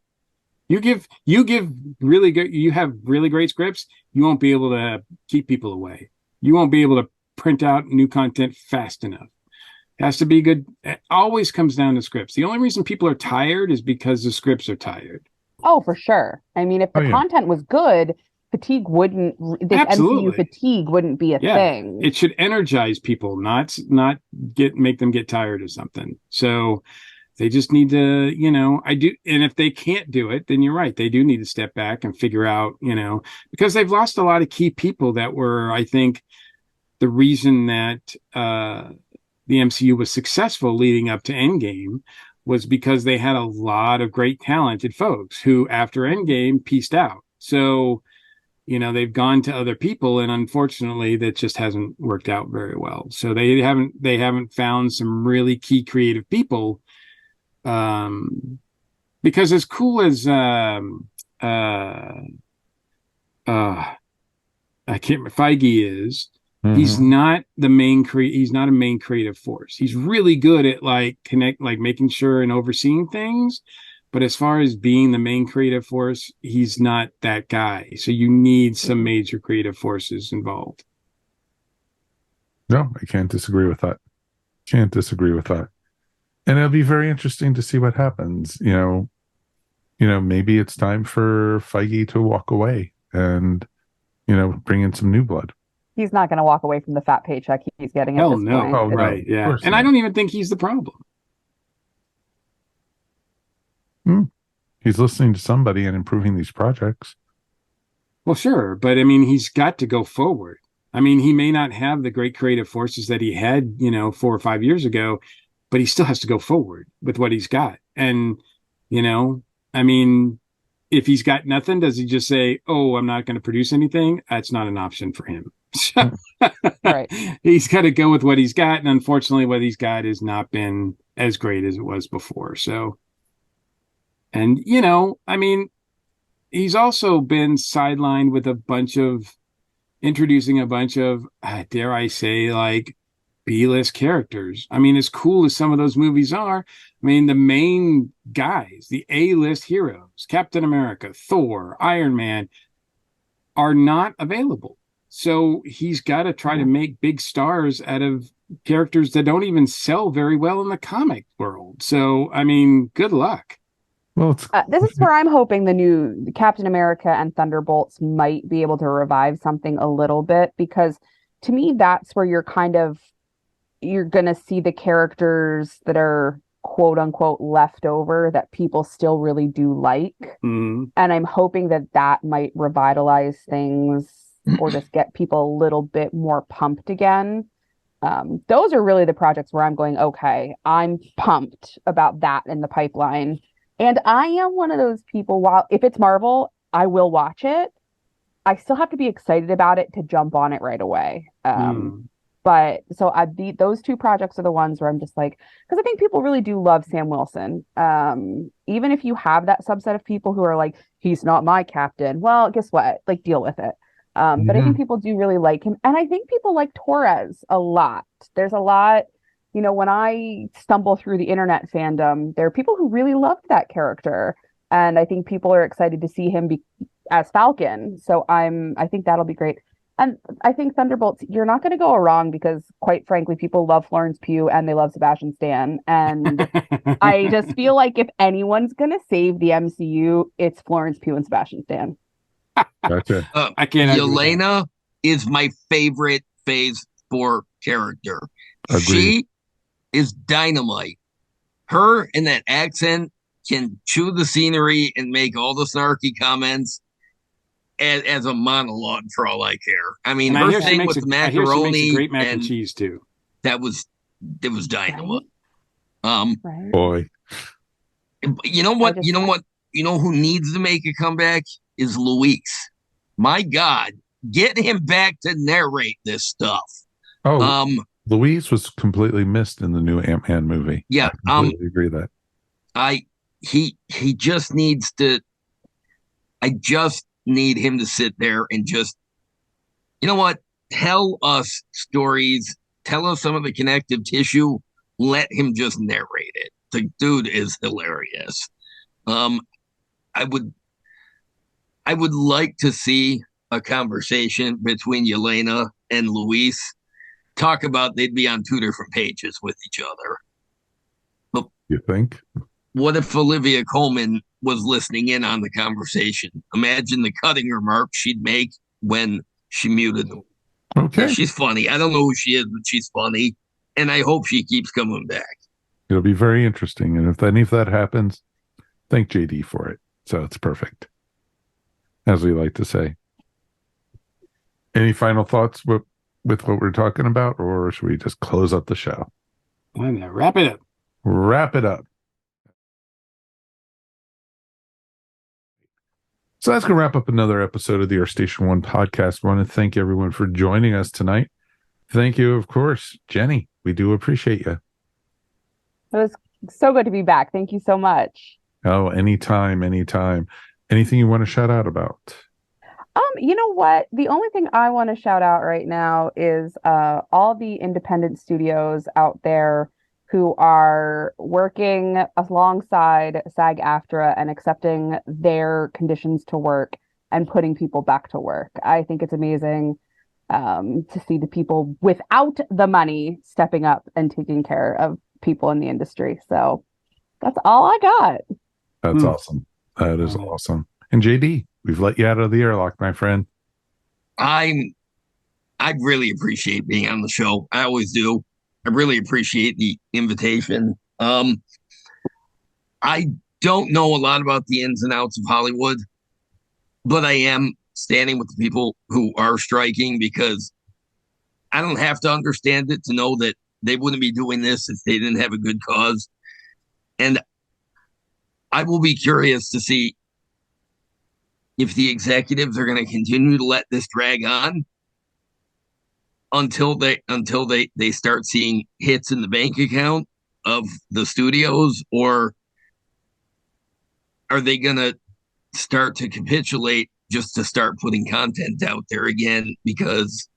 You have really great scripts. You won't be able to keep people away. You won't be able to print out new content fast enough. Has to be good. It always comes down to scripts. The only reason people are tired is because the scripts are tired. Oh, for sure. I mean, if the content was good, fatigue wouldn't, this MCU fatigue wouldn't be a thing. It should energize people, not make them get tired of something. So they just need to, and if they can't do it, then you're right. They do need to step back and figure out, because they've lost a lot of key people that were, I think, the reason that the MCU was successful leading up to Endgame was because they had a lot of great talented folks who after Endgame pieced out. So, they've gone to other people, and unfortunately that just hasn't worked out very well. So they haven't found some really key creative people. Because as cool as Feige is, he's not the main he's not a main creative force. He's really good at making sure and overseeing things, but as far as being the main creative force, he's not that guy. So you need some major creative forces involved. No, I can't disagree with that. And it'll be very interesting to see what happens. Maybe it's time for Feige to walk away and, bring in some new blood. He's not going to walk away from the fat paycheck he's getting at this point. Oh, right. Yeah. And I don't even think he's the problem. He's listening to somebody and improving these projects. Well, sure. But I mean, he's got to go forward. I mean, he may not have the great creative forces that he had, 4 or 5 years ago, but he still has to go forward with what he's got. And, I mean, if he's got nothing, does he just say, oh, I'm not going to produce anything? That's not an option for him. Right. He's got to go with what he's got. And unfortunately, what he's got has not been as great as it was before. So, and, I mean, he's also been sidelined with introducing a bunch of, dare I say, like B-list characters. I mean, as cool as some of those movies are, I mean, the main guys, the A-list heroes, Captain America, Thor, Iron Man, are not available. So he's got to try to make big stars out of characters that don't even sell very well in the comic world. So, I mean, good luck. Well, this is where I'm hoping the new Captain America and Thunderbolts might be able to revive something a little bit, because to me, that's where you're going to see the characters that are quote unquote left over that people still really do like. And I'm hoping that might revitalize things or just get people a little bit more pumped again. Those are really the projects where I'm going, okay, I'm pumped about that in the pipeline. And I am one of those people, if it's Marvel, I will watch it. I still have to be excited about it to jump on it right away. But so those two projects are the ones where I'm just like, because I think people really do love Sam Wilson. Even if you have that subset of people who are like, he's not my captain. Well, guess what? Like, deal with it. But I think people do really like him. And I think people like Torres a lot. There's a lot, when I stumble through the internet fandom, there are people who really loved that character. And I think people are excited to see him as Falcon. So I think that'll be great. And I think Thunderbolts, you're not going to go wrong because, quite frankly, people love Florence Pugh and they love Sebastian Stan. And I just feel like if anyone's going to save the MCU, it's Florence Pugh and Sebastian Stan. Gotcha. I can't. Yelena is my favorite Phase 4 character. Agreed. She is dynamite. Her and that accent can chew the scenery and make all the snarky comments as a monologue for all I care. I mean, her thing with the macaroni, great mac and cheese too. It was dynamite. Right. Boy, you know what? You know who needs to make a comeback is Luis. My God, get him back to narrate this stuff. Oh, Luis was completely missed in the new Ant-Man movie. Yeah, I completely agree that. He just needs to. I just need him to sit there and just, tell us stories, tell us some of the connective tissue. Let him just narrate it. The dude is hilarious. I would like to see a conversation between Yelena and Luis talk about they'd be on 2 different pages with each other. But You think? what if Olivia Colman was listening in on the conversation? Imagine the cutting remarks she'd make when she muted them. Okay. Yeah, she's funny. I don't know who she is, but she's funny. And I hope she keeps coming back. It'll be very interesting. And if any of that happens, thank JD for it. So it's perfect, as we like to say. Any final thoughts with what we're talking about, or should we just close up the show? I'm gonna wrap it up. Wrap it up. So that's going to wrap up another episode of the Our Station One podcast. I want to thank everyone for joining us tonight. Thank you, of course, Jenny. We do appreciate you. It was so good to be back. Thank you so much. Oh, anytime. Anything you want to shout out about? You know what? The only thing I want to shout out right now is all the independent studios out there who are working alongside SAG-AFTRA and accepting their conditions to work and putting people back to work. I think it's amazing to see the people without the money stepping up and taking care of people in the industry. So that's all I got. That's awesome. That is awesome. And JD, we've let you out of the airlock, my friend. I really appreciate being on the show. I always do. I really appreciate the invitation. I don't know a lot about the ins and outs of Hollywood, but I am standing with the people who are striking because I don't have to understand it to know that they wouldn't be doing this if they didn't have a good cause. And I will be curious to see if the executives are going to continue to let this drag on until they start seeing hits in the bank account of the studios, or are they going to start to capitulate just to start putting content out there again? Because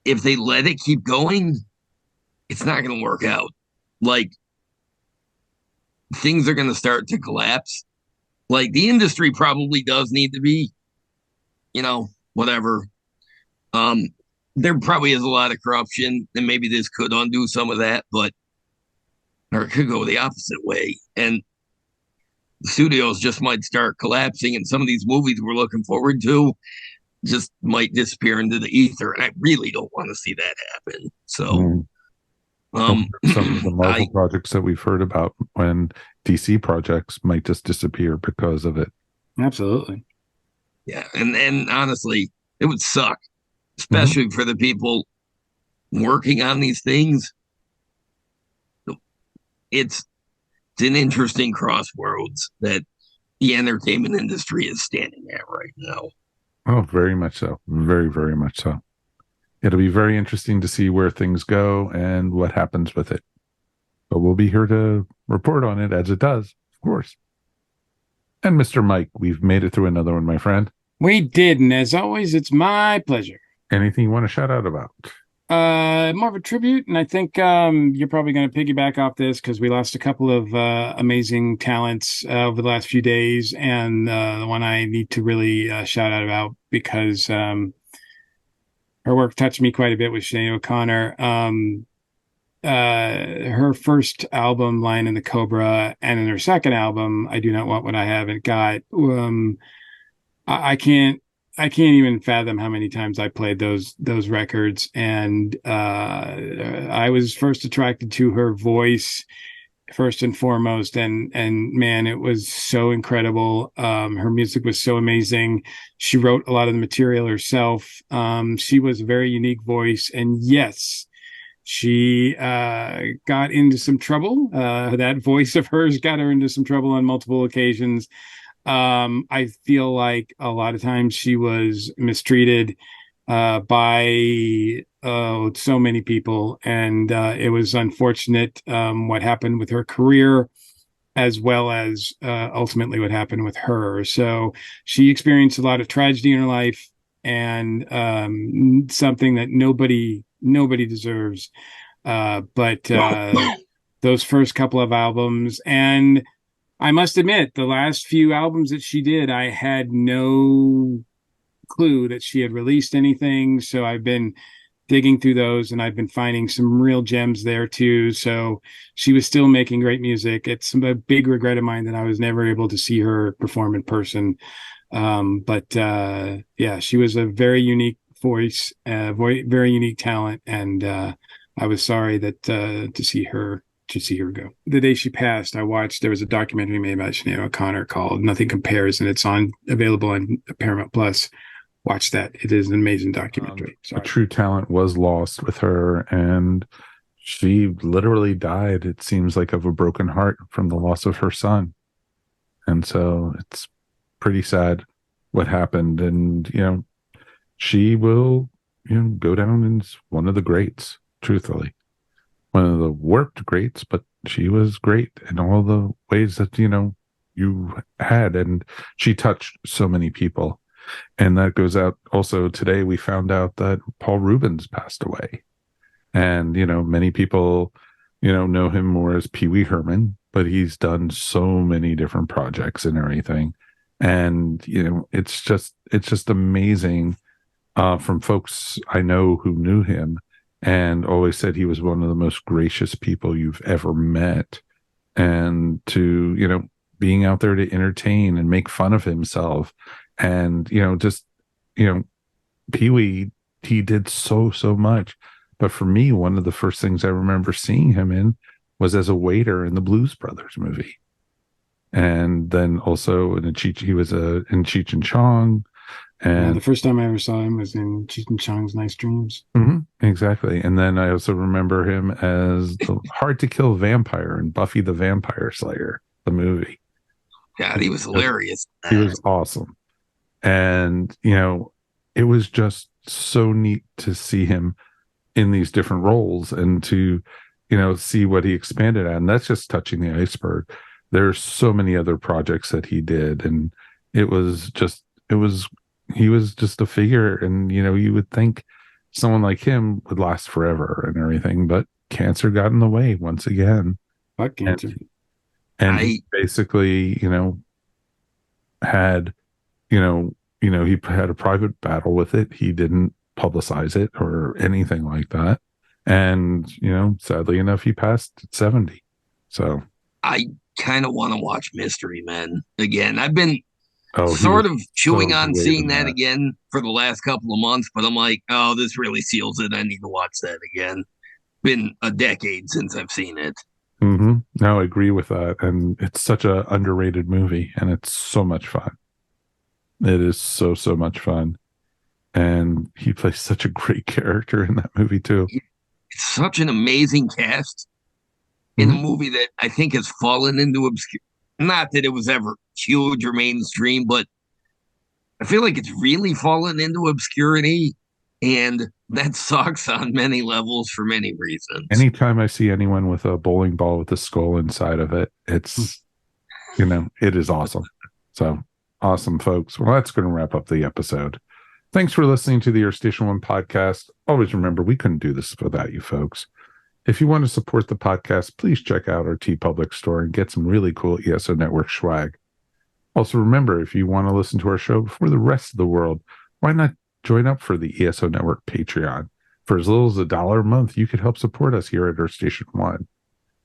if they let it keep going, it's not going to work out. Like, things are going to start to collapse. Like, the industry probably does need to be, whatever. There probably is a lot of corruption, and maybe this could undo some of that, or it could go the opposite way. And the studios just might start collapsing, and some of these movies we're looking forward to just might disappear into the ether. And I really don't want to see that happen. So, some of the Marvel projects that we've heard about when DC projects might just disappear because of it. Absolutely. Yeah. And honestly, it would suck, especially for the people working on these things. It's an interesting crossroads that the entertainment industry is standing at right now. Oh, very much so. Very, very much so. It'll be very interesting to see where things go and what happens with it. But we'll be here to report on it as it does, of course. And Mr. Mike, we've made it through another one, my friend. We did, and as always, it's my pleasure. Anything you want to shout out about? More of a tribute, and I think you're probably going to piggyback off this because we lost a couple of amazing talents over the last few days, and the one I need to really shout out about because her work touched me quite a bit was Sinead O'Connor. Her first album, Lion and the Cobra, and in her second album, I Do Not Want What I Haven't Got. I can't even fathom how many times I played those records. And I was first attracted to her voice first and foremost. And man, it was so incredible. Her music was so amazing. She wrote a lot of the material herself. She was a very unique voice. And yes, she got into some trouble. That voice of hers got her into some trouble on multiple occasions. I feel like a lot of times she was mistreated by so many people, and it was unfortunate what happened with her career, as well as ultimately what happened with her. So she experienced a lot of tragedy in her life, and something that nobody deserves. But those first couple of albums, and I must admit, the last few albums that she did, I had no clue that she had released anything. So I've been digging through those, and I've been finding some real gems there too. So she was still making great music. It's a big regret of mine that I was never able to see her perform in person. But yeah, she was a very unique voice, very unique talent, and I was sorry that to see her go. The day she passed, there was a documentary made about Sinead O'Connor called Nothing Compares, and it's available on Paramount Plus. Watch that. It is an amazing documentary. A true talent was lost with her, and she literally died, it seems like, of a broken heart from the loss of her son. And so it's pretty sad what happened. And, she will, go down as one of the greats, truthfully. One of the warped greats, but she was great in all the ways that, you had. And she touched so many people. And that goes out also today. We found out that Paul Rubens passed away. And, many people, know him more as Pee Wee Herman, but he's done so many different projects and everything. And, it's just amazing from folks I know who knew him and always said he was one of the most gracious people you've ever met. And to, being out there to entertain and make fun of himself. And, Pee Wee, he did so much. But for me, one of the first things I remember seeing him in was as a waiter in the Blues Brothers movie. And then also he was in Cheech and Chong. And the first time I ever saw him was in Cheech and Chong's Nice Dreams. Mm-hmm, exactly. And then I also remember him as the hard to kill vampire in Buffy the Vampire Slayer, the movie. God, he was hilarious. He was awesome. And, it was just so neat to see him in these different roles and to, see what he expanded on. And that's just touching the iceberg. There's so many other projects that he did. And he was just a figure. And, you would think someone like him would last forever and everything, but cancer got in the way once again. Fuck cancer. And he basically, had, he had a private battle with it. He didn't publicize it or anything like that. And, sadly enough, he passed at 70. So I kind of want to watch Mystery Men again. I've been sort of chewing on seeing that again for the last couple of months, but I'm like, oh, this really seals it. I need to watch that again. Been a decade since I've seen it. Mm-hmm. No, I agree with that. And it's such an underrated movie, and it's so much fun. It is so much fun. And he plays such a great character in that movie, too. It's such an amazing cast in a movie that I think has fallen into obscurity. Not that it was ever huge or mainstream, but I feel like it's really fallen into obscurity. And that sucks on many levels for many reasons. Anytime I see anyone with a bowling ball with a skull inside of it, it's, it is awesome. So awesome, folks. Well, that's going to wrap up the episode. Thanks for listening to the Earth Station One podcast. Always remember, we couldn't do this without you folks. If you want to support the podcast, please check out our Tee-Public store and get some really cool ESO Network swag. Also, remember, if you want to listen to our show before the rest of the world, why not join up for the ESO Network Patreon? For as little as $1 a month, you could help support us here at Earth Station One.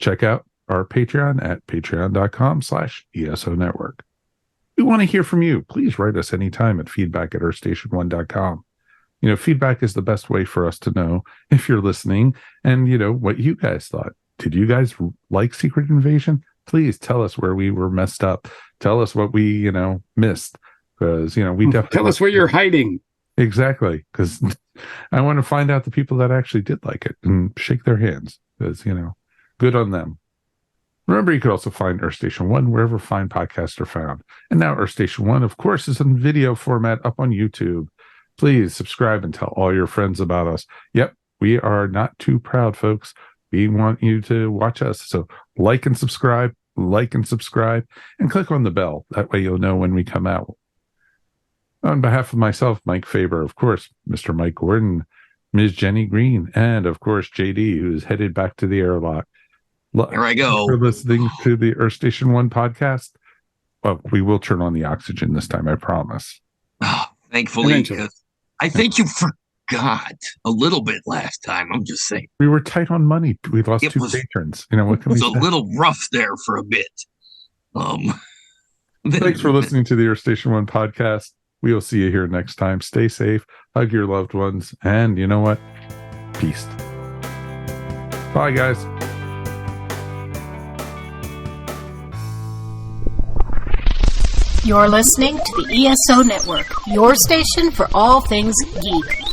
Check out our Patreon at patreon.com/ESO Network. We want to hear from you. Please write us anytime at feedback@earthstation1.com. Feedback is the best way for us to know if you're listening and, what you guys thought. Did you guys like Secret Invasion? Please tell us where we were messed up. Tell us what we, missed. Because, we definitely tell us where you're hiding. Exactly. Because I want to find out the people that actually did like it and shake their hands. Because, good on them. Remember, you could also find Earth Station One wherever fine podcasts are found. And now Earth Station One, of course, is in video format up on YouTube. Please subscribe and tell all your friends about us. Yep, we are not too proud, folks. We want you to watch us. So like and subscribe, and click on the bell. That way you'll know when we come out. On behalf of myself, Mike Faber, of course, Mr. Mike Gordon, Ms. Jeni Green, and, of course, JD, who's headed back to the airlock. Here I go. For listening to the Earth Station One podcast. Well, we will turn on the oxygen this time, I promise. Oh, Thankfully, Eventually. because I think you forgot a little bit last time. I'm just saying. We were tight on money. We lost It 2 was- patrons. You know, what It can we was a say? little rough there for a bit. Thanks for listening to the Air Station One podcast. We will see you here next time. Stay safe, hug your loved ones, and you know what? Peace. Bye, guys. You're listening to the ESO Network, your station for all things geek.